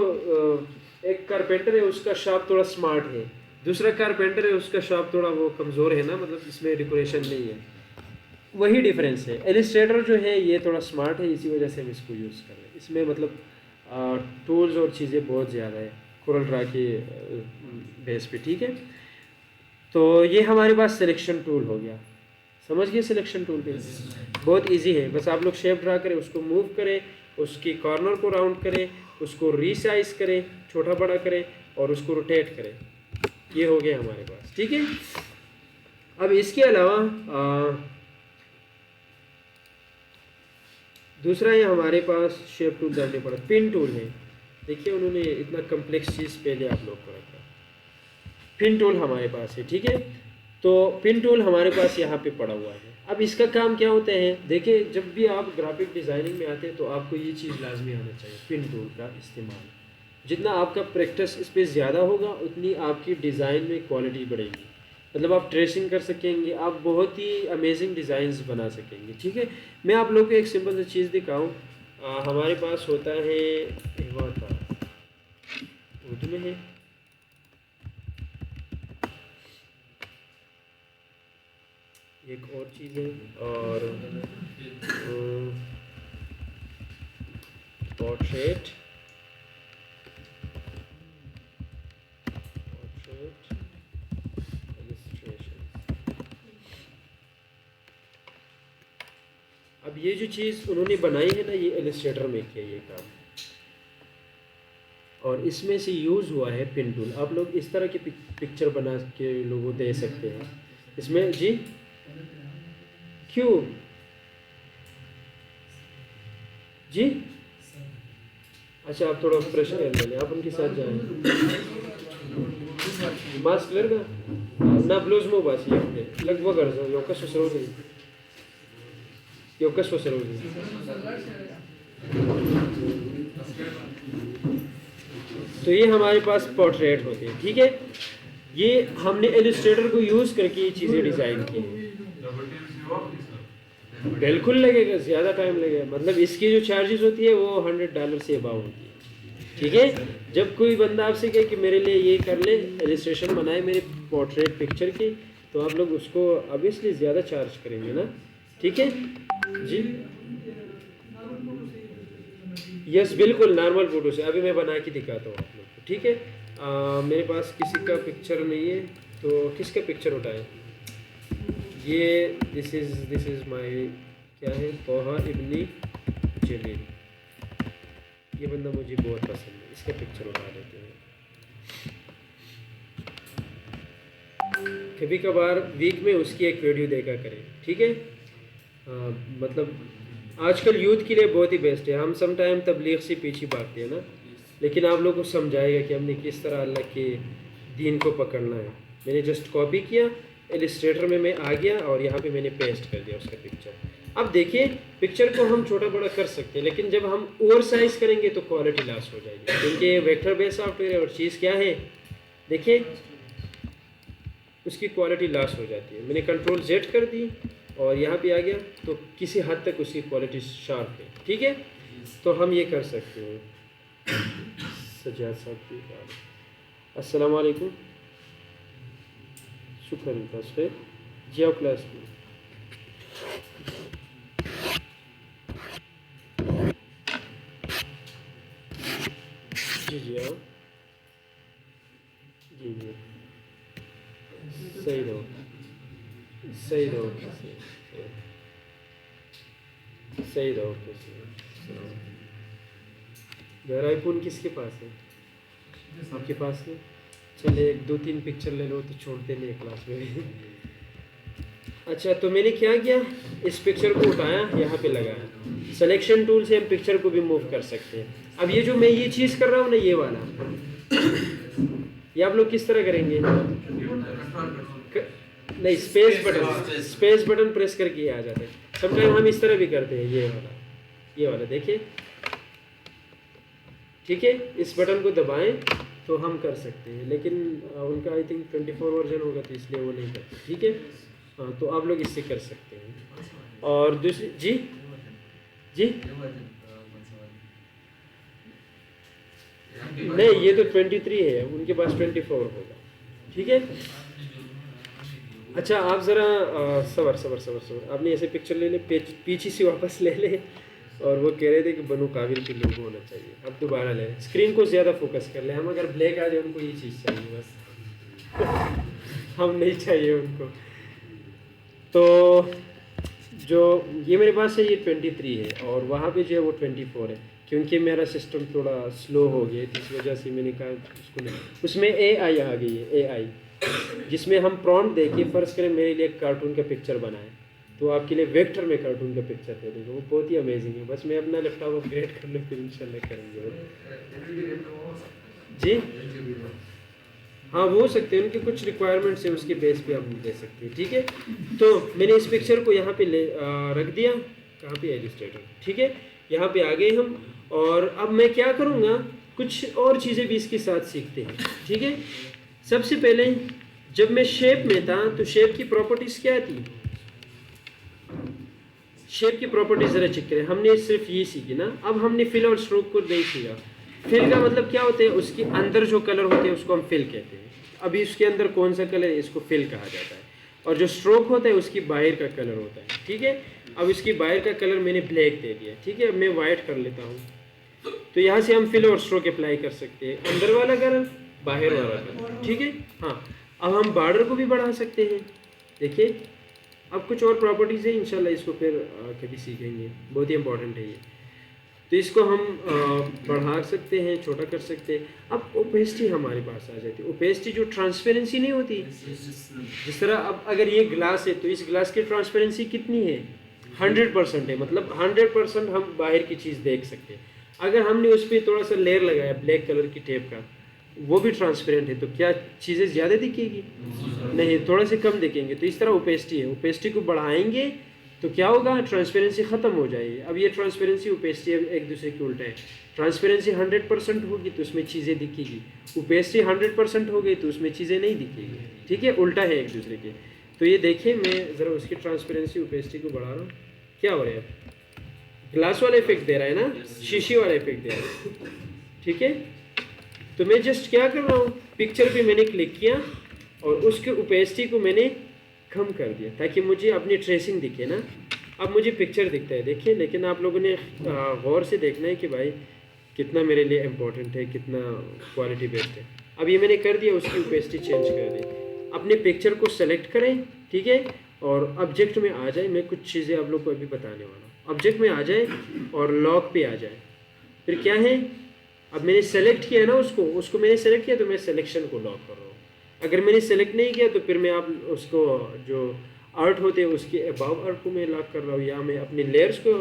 एक कारपेंटर है उसका शॉप थोड़ा स्मार्ट है, दूसरा कारपेंटर है उसका शॉप थोड़ा वो कमज़ोर है ना, मतलब इसमें डेकोरेशन नहीं है, वही डिफरेंस है। इलस्ट्रेटर जो है ये थोड़ा स्मार्ट है, इसी वजह से हम इसको यूज़ कर रहे हैं। इसमें मतलब टूल्स और चीज़ें बहुत ज़्यादा है कोरल ड्रा के बेस पे, ठीक है। तो ये हमारे पास सिलेक्शन टूल हो गया, समझ गए। सिलेक्शन टूल पे बहुत इजी है, बस आप लोग शेप ड्रा करें, उसको मूव करें, उसकी कॉर्नर को राउंड करें, उसको रीसाइज करें, छोटा बड़ा करें और उसको रोटेट करें, ये हो गया हमारे पास, ठीक है। अब इसके अलावा दूसरा है हमारे पास शेप टूल जानने पड़ा, पिन टूल है। देखिए उन्होंने इतना कम्प्लेक्स चीज़ पहले आप लोग को रखा, पिन टूल हमारे पास है, ठीक है। तो पिन टूल हमारे पास यहाँ पे पड़ा हुआ है। अब इसका काम क्या होता है, देखिए जब भी आप ग्राफिक डिज़ाइनिंग में आते हैं तो आपको ये चीज़ लाजमी आना चाहिए, पिन टूल का इस्तेमाल। जितना आपका प्रैक्टिस इस पर ज़्यादा होगा उतनी आपकी डिज़ाइन में क्वालिटी बढ़ेगी, मतलब आप ट्रेसिंग कर सकेंगे, आप बहुत ही अमेजिंग डिज़ाइंस बना सकेंगे, ठीक है। मैं आप लोग को एक सिंपल सी चीज़ दिखाऊं, हमारे पास होता है उर्दू में है, एक और चीज़ है, और पोर्ट्रेट, अब ये जो चीज़ उन्होंने बनाई है ना, ये इलस्ट्रेटर में किया ये काम, और इसमें से यूज़ हुआ है पिन टूल। आप लोग इस तरह की पिक्चर बना के लोगों दे सकते हैं इसमें जी। क्यों जी, अच्छा आप थोड़ा प्रेशर ले लें, आप उनके साथ जाएं। मास्क क्लियर का ना ब्लूज में बास ये लगभग अर्ज यो कसो सरोजी यो कसो सरोजी। तो ये हमारे पास पोर्ट्रेट होते हैं, ठीक है। ये हमने इलस्ट्रेटर को यूज़ करके ये चीज़ें डिज़ाइन की हैं। बिल्कुल लगेगा, ज़्यादा टाइम लगेगा, मतलब इसकी जो चार्जेस होती है वो $100 से अबाव होती है, ठीक है, जब कोई बंदा आपसे कहे कि मेरे लिए ये कर ले, इलस्ट्रेशन बनाए मेरे पोर्ट्रेट पिक्चर की, तो आप लोग उसको ऑब्वियसली ज़्यादा चार्ज करेंगे ना, ठीक है जी। यस बिल्कुल, नॉर्मल फ़ोटो से अभी मैं बना के दिखाता हूँ आप लोग को, ठीक है। मेरे पास किसी का पिक्चर नहीं है, तो किसका पिक्चर उठाएं? ये दिस इज़ माय क्या है, तोहा इब्नी जलील, ये बंदा मुझे बहुत पसंद है, इसका पिक्चर उठा लेते हैं। कभी कभार वीक में उसकी एक वीडियो देखा करें, ठीक है। मतलब आजकल यूथ के लिए बहुत ही बेस्ट है। हम सम टाइम तबलीग से पीछे भागते हैं ना, लेकिन आप लोगों को समझाएगा कि हमने किस तरह अल्लाह के दीन को पकड़ना है। मैंने जस्ट कॉपी किया, इलस्ट्रेटर में मैं आ गया और यहाँ पे मैंने पेस्ट कर दिया उसका पिक्चर। अब देखिए, पिक्चर को हम छोटा बड़ा कर सकते हैं, लेकिन जब हम ओवर साइज करेंगे तो क्वालिटी लॉस हो जाएगी, क्योंकि वेक्टर बेस्ड सॉफ्टवेयर है और चीज़ क्या है, देखिए उसकी क्वालिटी लॉस हो जाती है। मैंने कंट्रोल Z कर दी और यहाँ पे आ गया, तो किसी हद तक उसकी क्वालिटी शार्प है, ठीक है। तो हम ये कर सकते हैं। सजाद साहब की अस्सलाम वालेकुम, शुक्र क्लास पे जी, आओ क्लास में। जी आओ जी जी, सही रहो सही रहो सही रहो। घर आईफोन किसके पास है? आपके पास है? चले 1-2-3 पिक्चर ले लो, तो छोड़ते नहीं क्लास में। अच्छा, तो मैंने क्या किया, इस पिक्चर को उठाया, यहाँ पे लगाया। सिलेक्शन टूल से हम पिक्चर को भी मूव कर सकते हैं। अब ये जो मैं ये चीज़ कर रहा हूँ ना, ये वाला, ये आप लोग किस तरह करेंगे? नहीं, स्पेस बटन प्रेस करके आ जाता है। समटाइम हम इस तरह भी करते हैं, ये वाला देखिए, ठीक है। इस बटन को दबाएं तो हम कर सकते हैं, लेकिन उनका आई थिंक 24 वर्जन होगा, तो इसलिए वो नहीं करते, ठीक है। हाँ, तो आप लोग इससे कर सकते हैं। और दूसरी जी नहीं, ये तो 23 है, उनके पास 24 होगा, ठीक है। अच्छा, आप ज़रा सबर आपने ऐसे पिक्चर ले ले, पीछे से वापस ले ले, और वो कह रहे थे कि बनो काबिल के लोगो होना चाहिए। अब दोबारा ले, स्क्रीन को ज़्यादा फोकस कर ले। हम अगर ब्लैक आ जाए, उनको ये चीज़ चाहिए बस। हम नहीं चाहिए उनको। तो जो ये मेरे पास है, ये 23 है, और वहाँ पे जो है वो 24 है, क्योंकि मेरा सिस्टम थोड़ा स्लो हो गया, इस वजह से मैंने कहा उसको नहीं। उसमें AI आ गई है, AI, जिसमें हम प्रॉम्प्ट देके फ़र्ज़ करें मेरे लिए एक कार्टून का पिक्चर बनाए, तो आपके लिए वेक्टर में कार्टून का पिक्चर दे देगा। वो बहुत ही अमेजिंग है। बस मैं अपना लैपटॉप अपग्रेड कर लूँ, फिर इंशाल्लाह करेंगे जी। हाँ, वो हो सकते हैं, उनके कुछ रिक्वायरमेंट्स हैं, उसके बेस पे आप दे सकते हैं, ठीक है। तो मैंने इस पिक्चर को यहाँ पे रख दिया, कहाँ पे इलस्ट्रेटर, ठीक है। यहाँ पे आ गए हम, और अब मैं क्या करूँगा, कुछ और चीज़ें भी इसके साथ सीखते हैं, ठीक है। सबसे पहले जब मैं शेप में था, तो शेप की प्रॉपर्टीज़ क्या थी, शेप की प्रॉपर्टीज जरा चेक करें। हमने सिर्फ ये सीखी ना, अब हमने फिल और स्ट्रोक को नहीं सीखा। फिल का मतलब क्या होता है, उसके अंदर जो कलर होते हैं उसको हम फिल कहते हैं। अभी उसके अंदर कौन सा कलर है, इसको फिल कहा जाता है। और जो स्ट्रोक होता है उसकी बाहर का कलर होता है, ठीक है। अब इसकी बाहर का कलर मैंने ब्लैक दे दिया, ठीक है। अब मैं वाइट कर लेता हूँ, तो यहाँ से हम फिल और स्ट्रोक अप्लाई कर सकते हैं, अंदर वाला कलर, बाहर वाला कलर, ठीक है। हाँ, अब हम बॉर्डर को भी बढ़ा सकते हैं, देखिए। अब कुछ और प्रॉपर्टीज़ है, इंशाल्लाह इसको फिर कभी सीखेंगे, बहुत ही इंपॉर्टेंट है ये। तो इसको हम बढ़ा सकते हैं, छोटा कर सकते हैं। अब ओपेसिटी हमारे पास आ जाती है। ओपेसिटी जो ट्रांसपेरेंसी नहीं होती, जिस तरह अब अगर ये ग्लास है, तो इस ग्लास की ट्रांसपेरेंसी कितनी है, 100% है, मतलब 100% हम बाहर की चीज़ देख सकते हैं। अगर हमने उस पर थोड़ा सा लेयर लगाया ब्लैक कलर की टेप का, वो भी ट्रांसपेरेंट है, तो क्या चीज़ें ज़्यादा दिखेगी? नहीं, थोड़ा से कम दिखेंगे। तो इस तरह ओपेसिटी है, ओपेसिटी को बढ़ाएंगे तो क्या होगा, ट्रांसपेरेंसी ख़त्म हो जाएगी। अब ये ट्रांसपेरेंसी ओपेसिटी एक दूसरे के उल्टा है। ट्रांसपेरेंसी 100% होगी तो उसमें चीज़ें दिखेगी, ओपेसिटी 100% हो गई तो उसमें चीज़ें नहीं दिखेगी, ठीक है, उल्टा है एक दूसरे के। तो ये देखिए, मैं ज़रा उसकी ट्रांसपेरेंसी ओपेसिटी को बढ़ा रहा हूँ, क्या हो रहा है, ग्लास वाला इफेक्ट दे रहा है ना, शीशी वाला इफेक्ट दे रहा है, ठीक है। तो मैं जस्ट क्या कर रहा हूँ, पिक्चर पे मैंने क्लिक किया और उसके ओपेसिटी को मैंने कम कर दिया ताकि मुझे अपनी ट्रेसिंग दिखे ना। अब मुझे पिक्चर दिखता है, देखिए। लेकिन आप लोगों ने गौर से देखना है कि भाई कितना मेरे लिए इम्पोर्टेंट है, कितना क्वालिटी बेस्ड है। अब ये मैंने कर दिया, उसकी ओपेसिटी चेंज कर दी। अपने पिक्चर को सेलेक्ट करें, ठीक है, और ऑब्जेक्ट में आ जाए। मैं कुछ चीज़ें आप लोग को अभी बताने वाला हूँ। ऑब्जेक्ट में आ जाए और लॉक पे आ जाए। फिर क्या है, अब मैंने सेलेक्ट किया ना उसको मैंने सेलेक्ट किया तो मैं सिलेक्शन को लॉक कर रहा हूँ। अगर मैंने सेलेक्ट नहीं किया तो फिर मैं आप उसको जो आर्ट होते हैं उसके अबाव आर्ट को मैं लॉक कर रहा हूँ, या मैं अपनी लेयर्स को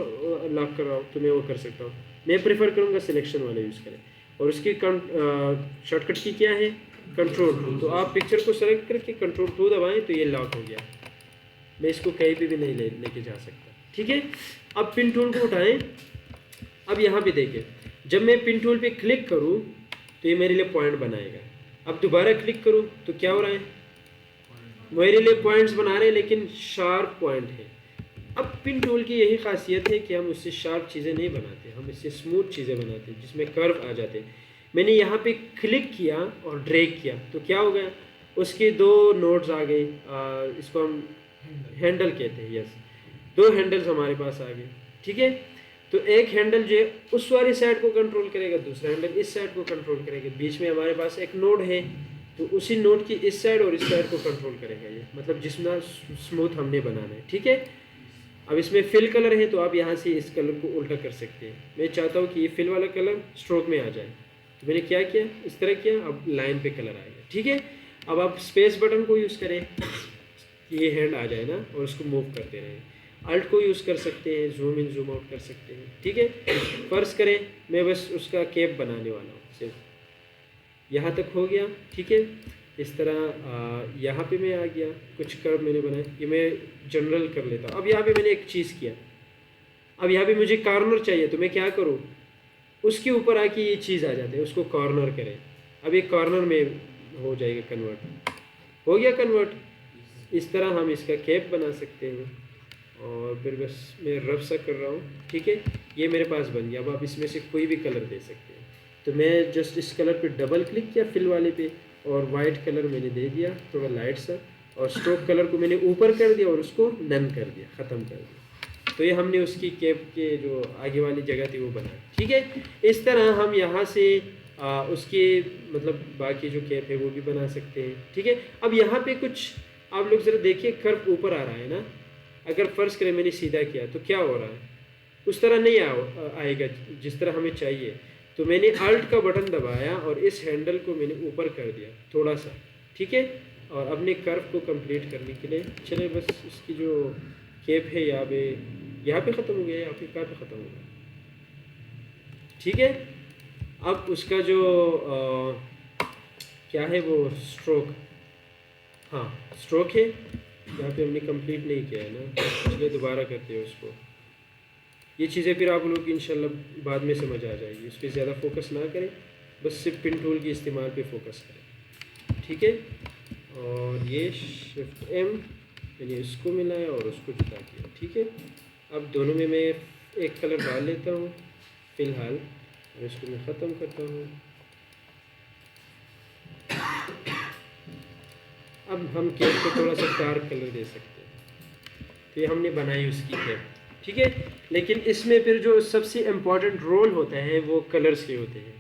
लॉक कर रहा हूँ, तो मैं वो कर सकता हूँ। मैं प्रेफर करूँगा सिलेक्शन वाला यूज़ करें। और उसकी शॉर्टकट की क्या है, कंट्रोल 2। तो आप पिक्चर को सेलेक्ट करके कंट्रोल 2 दबाएं तो ये लॉक हो गया। मैं इसको कहीं पे भी नहीं लेके जा सकता, ठीक है। अब पिन टूल को उठाएं। अब यहाँ पे देखें, जब मैं पिन टूल पे क्लिक करूँ तो ये मेरे लिए पॉइंट बनाएगा। अब दोबारा क्लिक करूँ तो क्या हो रहा है, मेरे लिए पॉइंट्स बना रहे हैं लेकिन शार्प पॉइंट है। अब पिन टूल की यही खासियत है कि हम उससे शार्प चीज़ें नहीं बनाते, हम इससे स्मूथ चीज़ें बनाते हैं जिसमें कर्व आ जाते हैं। मैंने यहाँ पे क्लिक किया और ड्रैग किया तो क्या हो गया, उसके 2 नोड्स आ गए। इसको हम हैंडल कहते हैं, यस। 2 हैंडल्स हमारे पास आ गए, ठीक है। तो एक हैंडल जो है उस वाली साइड को कंट्रोल करेगा, दूसरा हैंडल इस साइड को कंट्रोल करेगा। बीच में हमारे पास एक नोड है तो उसी नोड की इस साइड और इस साइड को कंट्रोल करेगा ये, मतलब जितना स्मूथ हमने बनाना है, ठीक है। अब इसमें फिल कलर है तो आप यहाँ से इस कलर को उल्टा कर सकते हैं। मैं चाहता हूँ कि ये फिल वाला कलर स्ट्रोक में आ जाए तो मैंने क्या किया, इस तरह किया। अब लाइन पे कलर आएगा, ठीक है। अब आप स्पेस बटन को यूज़ करें, ये हैंड आ जाए ना, और उसको मूव करते रहें। अल्ट को यूज़ कर सकते हैं, जूम इन जूम आउट कर सकते हैं, ठीक है। फर्ज करें मैं बस उसका कैप बनाने वाला हूँ, सिर्फ यहाँ तक हो गया, ठीक है। इस तरह यहाँ पे मैं आ गया, कुछ कर्व मैंने बनाए, ये मैं जनरल कर लेता हूँ। अब यहाँ पे मैंने एक चीज़ किया, अब यहाँ पे मुझे कॉर्नर चाहिए तो मैं क्या करूँ, उसके ऊपर आके ये चीज़ आ जाती है, उसको कॉर्नर करें। अब ये कॉर्नर में हो जाएगा कन्वर्ट, हो गया कन्वर्ट। इस तरह हम इसका कैप बना सकते हैं। और फिर बस मैं रफ सा कर रहा हूँ, ठीक है। ये मेरे पास बन गया। अब आप इसमें से कोई भी कलर दे सकते हैं। तो मैं जस्ट इस कलर पे डबल क्लिक किया फिल वाले पे, और वाइट कलर मैंने दे दिया थोड़ा लाइट सा, और स्ट्रोक कलर को मैंने ऊपर कर दिया और उसको नन कर दिया, ख़त्म कर दिया। तो ये हमने उसकी कैप के जो आगे वाली जगह थी वो बनाई, ठीक है। इस तरह हम यहाँ से उसके मतलब बाकी जो कैप है वो भी बना सकते हैं, ठीक है। अब यहाँ पे कुछ आप लोग ज़रा देखिए, कर्व ऊपर आ रहा है ना। अगर फ़र्ज़ करें मैंने सीधा किया तो क्या हो रहा है, उस तरह नहीं आएगा जिस तरह हमें चाहिए। तो मैंने अल्ट का बटन दबाया और इस हैंडल को मैंने ऊपर कर दिया थोड़ा सा, ठीक है। और अपने कर्व को कंप्लीट करने के लिए चले बस इसकी जो कैप है यहाँ पे ख़त्म हो गया, यहाँ पे कहाँ पे ख़त्म हो गया, ठीक है। अब उसका जो क्या है वो स्ट्रोक, हाँ स्ट्रोक है, यहाँ पे हमने कंप्लीट नहीं किया है ना, इसलिए दोबारा करते हैं उसको। ये चीज़ें फिर आप लोग इंशाल्लाह बाद में समझ आ जाएगी, उस पर ज़्यादा फोकस ना करें, बस सिर्फ पिन टूल के इस्तेमाल पे फोकस करें, ठीक है। और ये शिफ्ट एम मैंने इसको मिलाया और उसको जुटा दिया, ठीक है। अब दोनों में मैं एक कलर डाल लेता हूँ फ़िलहाल, और इसको मैं ख़त्म करता हूँ। अब हम कैप को थोड़ा सा डार्क कलर दे सकते हैं। तो ये हमने बनाई उसकी कैप, ठीक है। लेकिन इसमें फिर जो सबसे इम्पॉर्टेंट रोल होता है वो कलर्स के होते हैं।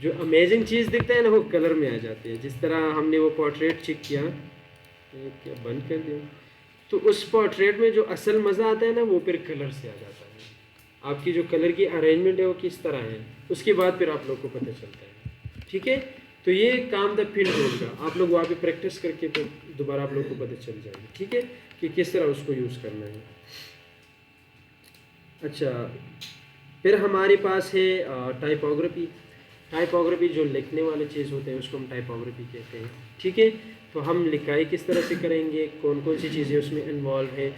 जो अमेजिंग चीज़ दिखता है ना वो कलर में आ जाती है। जिस तरह हमने वो पोर्ट्रेट चेक किया, क्या बंद कर दिया, तो उस पोर्ट्रेट में जो असल मज़ा आता है ना वो फिर कलर से आ जाता है। आपकी जो कलर की अरेंजमेंट है वो किस तरह है, उसके बाद फिर आप लोग को पता चलता है, ठीक है। तो ये काम था पिन टूल का। आप लोग वहाँ पे प्रैक्टिस करके तो दोबारा आप लोग को पता चल जाएगी, ठीक है, कि किस तरह उसको यूज़ करना है। अच्छा, फिर हमारे पास है टाइपोग्राफी। टाइपोग्राफी जो लिखने वाले चीज़ होते हैं उसको हम टाइपोग्राफी कहते हैं, ठीक है। तो हम लिखाई किस तरह से करेंगे, कौन कौन सी चीज़ें उसमें इन्वॉल्व है।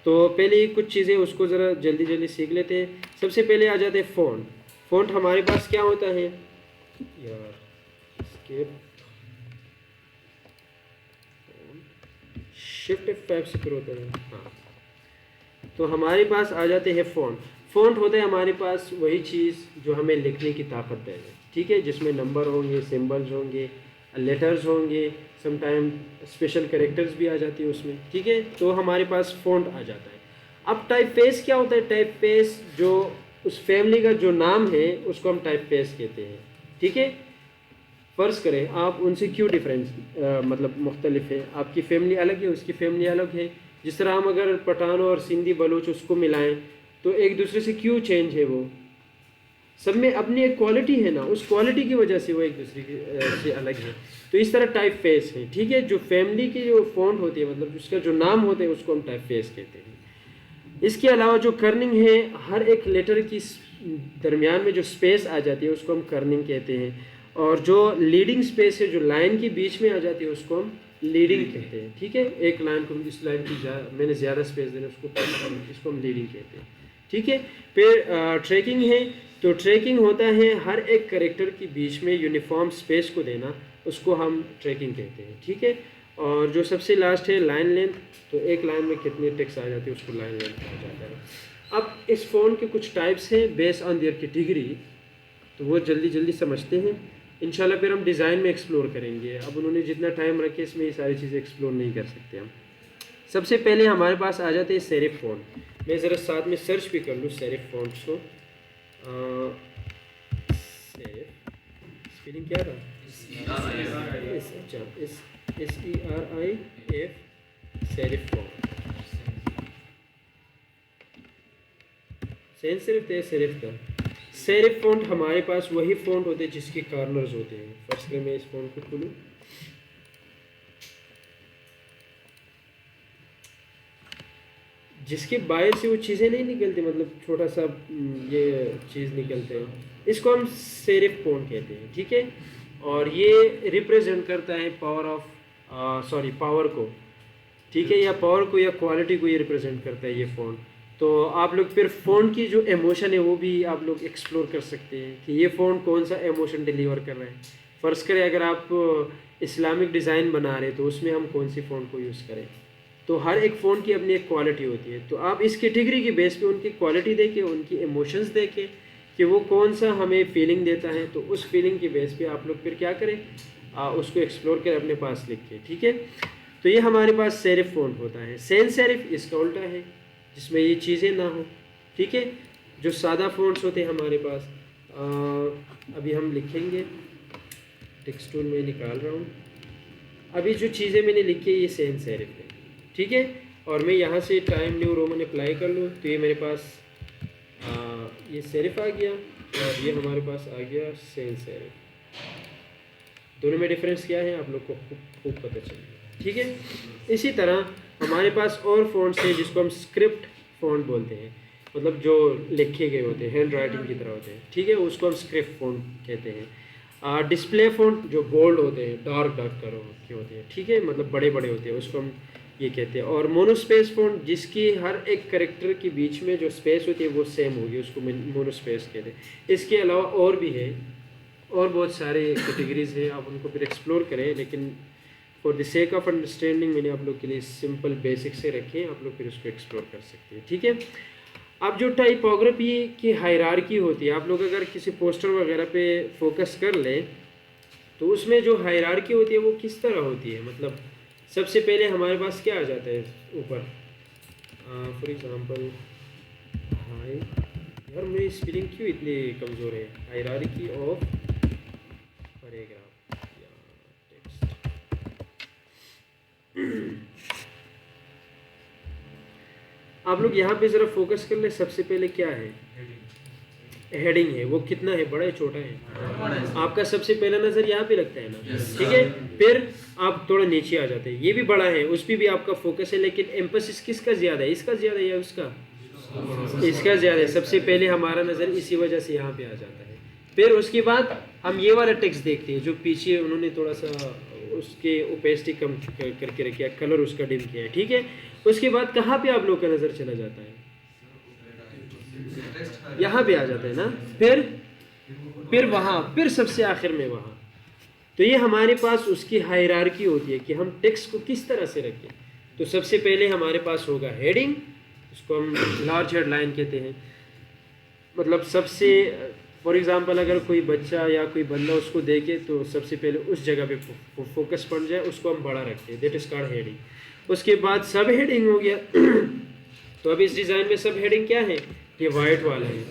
तो पहले कुछ चीज़ें उसको ज़रा जल्दी जल्दी सीख लेते हैं। सबसे पहले आ जाते हैं फ़ॉन्ट। फ़ॉन्ट हमारे पास क्या होता है यार, शिफ्ट F5 से फिर होता है, हाँ। तो हमारे पास आ जाते हैं फ़ॉन्ट। फ़ॉन्ट होता है हमारे पास वही चीज़ जो हमें लिखने की ताकत दे दे, ठीक है, जिसमें नंबर होंगे, सिंबल्स होंगे, लेटर्स होंगे, समटाइम स्पेशल कैरेक्टर्स भी आ जाती है उसमें, ठीक है, तो हमारे पास फ़ॉन्ट आ जाता है। अब टाइप फेस क्या होता है? टाइप फेस जो उस फैमिली का जो नाम है उसको हम टाइप फेस कहते हैं, ठीक है। फ़र्ज़ करें आप उनसे क्यों डिफरेंस मतलब मुख्तलिफ है, आपकी फ़ैमिली अलग है, उसकी फ़ैमिली अलग है। जिस तरह हम अगर पठान और सिंधी बलूच उसको मिलाएं तो एक दूसरे से क्यों चेंज है? वो सब में अपनी एक क्वालिटी है ना, उस क्वालिटी की वजह से वो एक दूसरे से अलग है। तो इस तरह टाइप फेस है, ठीक है। जो फैमिली की जो फ़ॉन्ट होती है, मतलब उसका जो नाम होता है उसको हम टाइप फेस कहते हैं। इसके अलावा जो कर्निंग है, हर एक लेटर की दरमियान में जो स्पेस आ जाती है उसको हम कर्निंग कहते हैं। और जो लीडिंग स्पेस है, जो लाइन के बीच में आ जाती है उसको हम लीडिंग कहते हैं, ठीक है। एक लाइन को इस लाइन की मैंने ज़्यादा स्पेस देना इसको हम लीडिंग कहते हैं, ठीक है। फिर ट्रैकिंग है, तो ट्रैकिंग होता है हर एक करेक्टर के बीच में यूनिफॉर्म स्पेस को देना, उसको हम ट्रैकिंग कहते हैं, ठीक है। और जो सबसे लास्ट है लाइन लेंथ, तो एक लाइन में कितनी टेक्स्ट आ जाती है उसको लाइन लेंथ कहा जाता है। अब इस फ़ॉन्ट के कुछ टाइप्स हैं बेस्ड ऑन देयर कैटेगरी, तो वो जल्दी जल्दी समझते हैं। इंशाल्लाह फिर हम डिज़ाइन में एक्सप्लोर करेंगे। अब उन्होंने जितना टाइम रखे इसमें ये सारी चीज़ें एक्सप्लोर नहीं कर सकते हम। सबसे पहले हमारे पास आ जाते हैं सेरिफ फ़ॉन्ट। मैं ज़रा साथ में सर्च भी कर लूँ सेरिफ फ़ॉन्ट्स को। सेरिफ स्पेलिंग क्या था? SERIF serif font. सेंस सिर्फ थे सेरिफ का। सेरिफ फ़ॉन्ट हमारे पास वही फ़ॉन्ट होते हैं जिसके कॉर्नर्स होते हैं। फर्स्ट में मैं इस फ़ॉन्ट को खोलूँ, जिसके बाहर से वो चीज़ें नहीं निकलती, मतलब छोटा सा ये चीज़ निकलते हैं, इसको हम सेरिफ फ़ॉन्ट कहते हैं, ठीक है। और ये रिप्रेजेंट करता है पावर को, ठीक है, या पावर को या क्वालिटी को ये रिप्रेजेंट करता है ये फ़ॉन्ट। तो आप लोग फिर फ़ॉन्ट की जो इमोशन है वो भी आप लोग एक्सप्लोर कर सकते हैं कि ये फ़ॉन्ट कौन सा इमोशन डिलीवर कर रहा है। फ़र्ज़ करें अगर आप इस्लामिक डिज़ाइन बना रहे तो उसमें हम कौन सी फ़ॉन्ट को यूज़ करें। तो हर एक फ़ॉन्ट की अपनी एक क्वालिटी होती है, तो आप इस कैटेगरी के बेस पे उनकी क्वालिटी देखें, उनकी इमोशंस देखें कि वो कौन सा हमें फीलिंग देता है, तो उस फीलिंग के बेस पे आप लोग फिर क्या करें, उसको एक्सप्लोर करें, अपने पास लिख के, ठीक है। तो ये हमारे पास सेरिफ फ़ॉन्ट होता है। सेंस सेरिफ इसका उल्टा है, जिसमें ये चीज़ें ना हो, ठीक है। जो सादा फ़ॉन्ट्स होते हैं हमारे पास, अभी हम लिखेंगे, टेक्स्ट टूल में निकाल रहा हूँ। अभी जो चीज़ें मैंने लिखी है ये सेंस सेरिफ है, ठीक है। और मैं यहाँ से टाइम न्यू रोमन अप्लाई कर लूँ तो ये मेरे पास ये सेरिफ आ गया और ये हमारे पास आ गया सेंस सेरिफ। दोनों में डिफरेंस क्या है आप लोग को खूब पता चलेगा, ठीक है। इसी तरह हमारे पास और फ़ॉन्ट्स हैं जिसको हम स्क्रिप्ट फ़ॉन्ट बोलते हैं, मतलब जो लिखे गए होते हैं, हैंड राइटिंग की तरह होते हैं, ठीक है, उसको हम स्क्रिप्ट फ़ॉन्ट कहते हैं। डिस्प्ले फ़ॉन्ट जो बोल्ड होते हैं, डार्क कलर के होते हैं, ठीक है, मतलब बड़े बड़े होते हैं, उसको हम ये कहते हैं। और मोनोस्पेस फ़ॉन्ट, जिसकी हर एक कैरेक्टर के बीच में जो स्पेस होती है वो सेम होगी, उसको मोनोस्पेस कहते हैं। इसके अलावा और भी है, और बहुत सारे कैटेगरीज़ हैं, आप उनको फिर एक्सप्लोर करें, लेकिन for the sake of understanding मैंने आप लोग के लिए सिंपल बेसिक से रखे, आप लोग फिर उसको एक्सप्लोर कर सकते हैं, ठीक है। अब जो टाइपोग्राफी की हायरार्की होती है, आप लोग अगर किसी पोस्टर वगैरह पे फोकस कर लें तो उसमें जो हायरार्की होती है वो किस तरह होती है। मतलब सबसे पहले हमारे पास क्या आ जाता है ऊपर, फॉर एग्जांपल हाई, यार मेरी स्पेलिंग क्यों इतनी कमज़ोर है, हायरार्की ऑफ पैराग्राफ या टेक्स्ट। आप लोग यहाँ पे ज़रा फोकस कर ले, सबसे पहले क्या है, हेडिंग है, वो कितना है, बड़ा है छोटा है, आपका सबसे पहला नज़र यहाँ पे लगता है ना, ठीक है। फिर आप थोड़ा नीचे आ जाते हैं, ये भी बड़ा है, उस पर भी आपका फोकस है, लेकिन एम्फेसिस किसका ज़्यादा है, इसका ज़्यादा है या उसका, इसका ज़्यादा है। सबसे पहले हमारा नज़र इसी वजह से यहाँ पे आ जाता है। फिर उसके बाद हम ये वाला टेक्स्ट देखते हैं जो पीछे उन्होंने थोड़ा सा उसके ओपेसिटी कम करके रखी है, कलर उसका डिम किया है, ठीक है। उसके बाद कहाँ पे आप लोग का नज़र चला जाता है, यहाँ पे आ जाता है ना, फिर वहाँ, फिर सबसे आखिर में वहाँ। तो ये हमारे पास उसकी हायरार्की होती है कि हम टेक्स्ट को किस तरह से रखें। तो सबसे पहले हमारे पास होगा हेडिंग, उसको हम लार्ज हेडलाइन कहते हैं। मतलब सबसे, फॉर एग्ज़ाम्पल अगर कोई बच्चा या कोई बंदा उसको देखे तो सबसे पहले उस जगह पे फोकस पड़ जाए, उसको हम बड़ा रखते हैं, दैट इज़ कॉल्ड हेडिंग। उसके बाद सब हेडिंग हो गया। तो अब इस डिज़ाइन में सब हेडिंग क्या है, ये वाइट वाला है,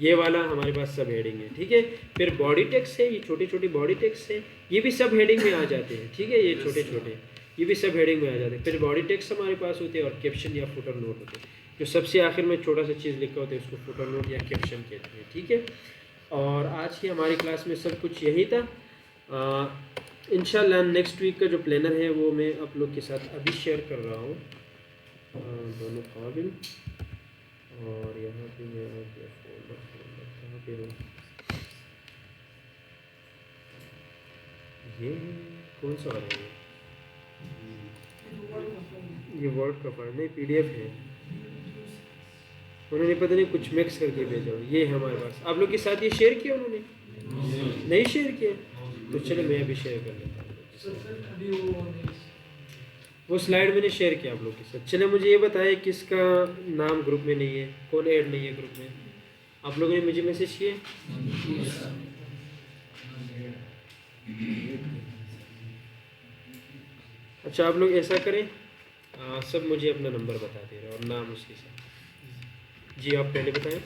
ये वाला हमारे पास सब हेडिंग है, ठीक है। फिर बॉडी टेक्स्ट है, ये छोटी छोटी बॉडी टेक्स्ट है, ये भी सब हेडिंग में आ जाते हैं, ठीक है, ये छोटे छोटे ये भी सब हेडिंग में आ जाते हैं। फिर बॉडी टेक्स्ट हमारे पास होते हैं और कैप्शन या फुटर नोट होते हैं। जो सबसे आखिर में छोटा सा चीज़ लिखा होता है उसको फुटर नोट या कैप्शन कहते हैं, ठीक है। और आज की हमारी क्लास में सब कुछ यही था। इंशाल्लाह नेक्स्ट वीक का जो प्लानर है वो मैं आप लोग के साथ अभी शेयर कर रहा हूँ, दोनों काबिल। और यहाँ पे मैं कहाँ पे हूँ, ये कौन सा वाला है, ये वर्ड का फाइल नहीं, PDF है, उन्होंने पता नहीं कुछ मिक्स करके भेजा हो। ये है हमारे पास, आप लोग के साथ ये शेयर किया उन्होंने, नहीं शेयर किया, तो चलो मैं अभी शेयर कर लेता हूँ। वो स्लाइड मैंने शेयर किया आप लोग के साथ। चले मुझे ये बताएं किसका नाम ग्रुप में नहीं है, कौन ऐड नहीं है ग्रुप में, आप लोगों ने मुझे मैसेज किए। अच्छा आप लोग ऐसा करें, सब मुझे अपना नंबर बता दे रहे और नाम उसके साथ। जी आप पहले बताएं।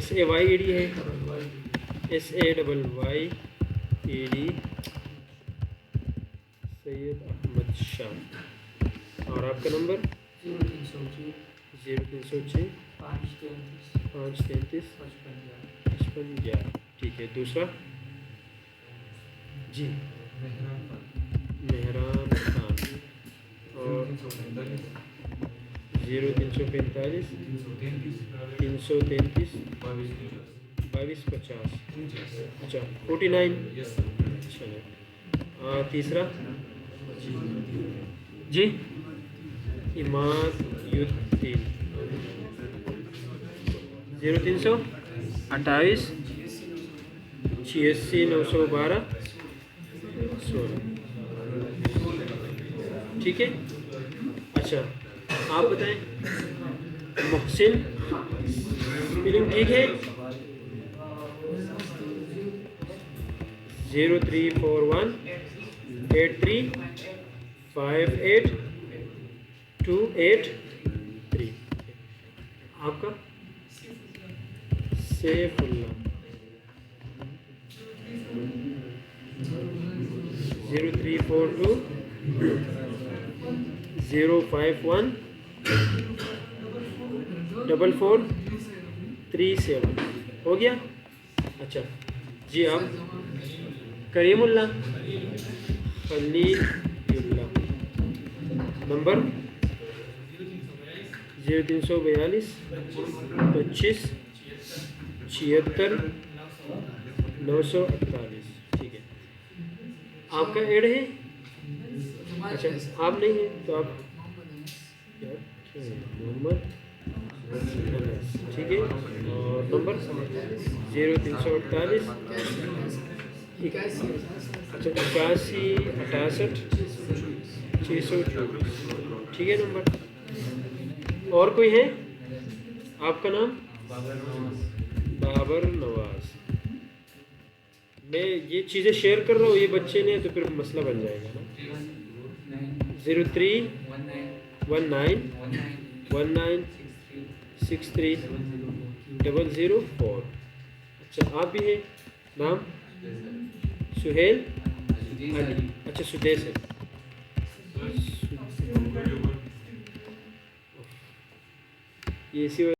SAYED है, SAYYED, सैयद अहमद शाह। और आपका नंबर 0306 533 55। ठीक है। दूसरा जी मेहरान खान, और 0345 333 2250। अच्छा 49। चलो तीसरा जी इमादुद्दीन 0328 86 912 16। ठीक है। अच्छा आप बताएं। मोहसिन स्पेलिंग ठीक है। 0341 835823। आपका सैफुल्लाह 0342 051 4437। हो गया। अच्छा जी आप करीमुल्लाह खलीलुल्लाह, नंबर 0342 25 76 948। ठीक है। आपका ऐड है। अच्छा आप नहीं है तो आप मोहम्मद, ठीक है। और नंबर 0348 अच्छा 81 68 624। ठीक है नंबर। और कोई है? आपका नाम बाबर नवाज। मैं ये चीज़ें शेयर कर रहा हूँ, ये बच्चे ने तो फिर मसला बन जाएगा ना। 0319630004। अच्छा आप भी हैं? नाम सुहेल अली। अच्छा सुदेश है। ये इसी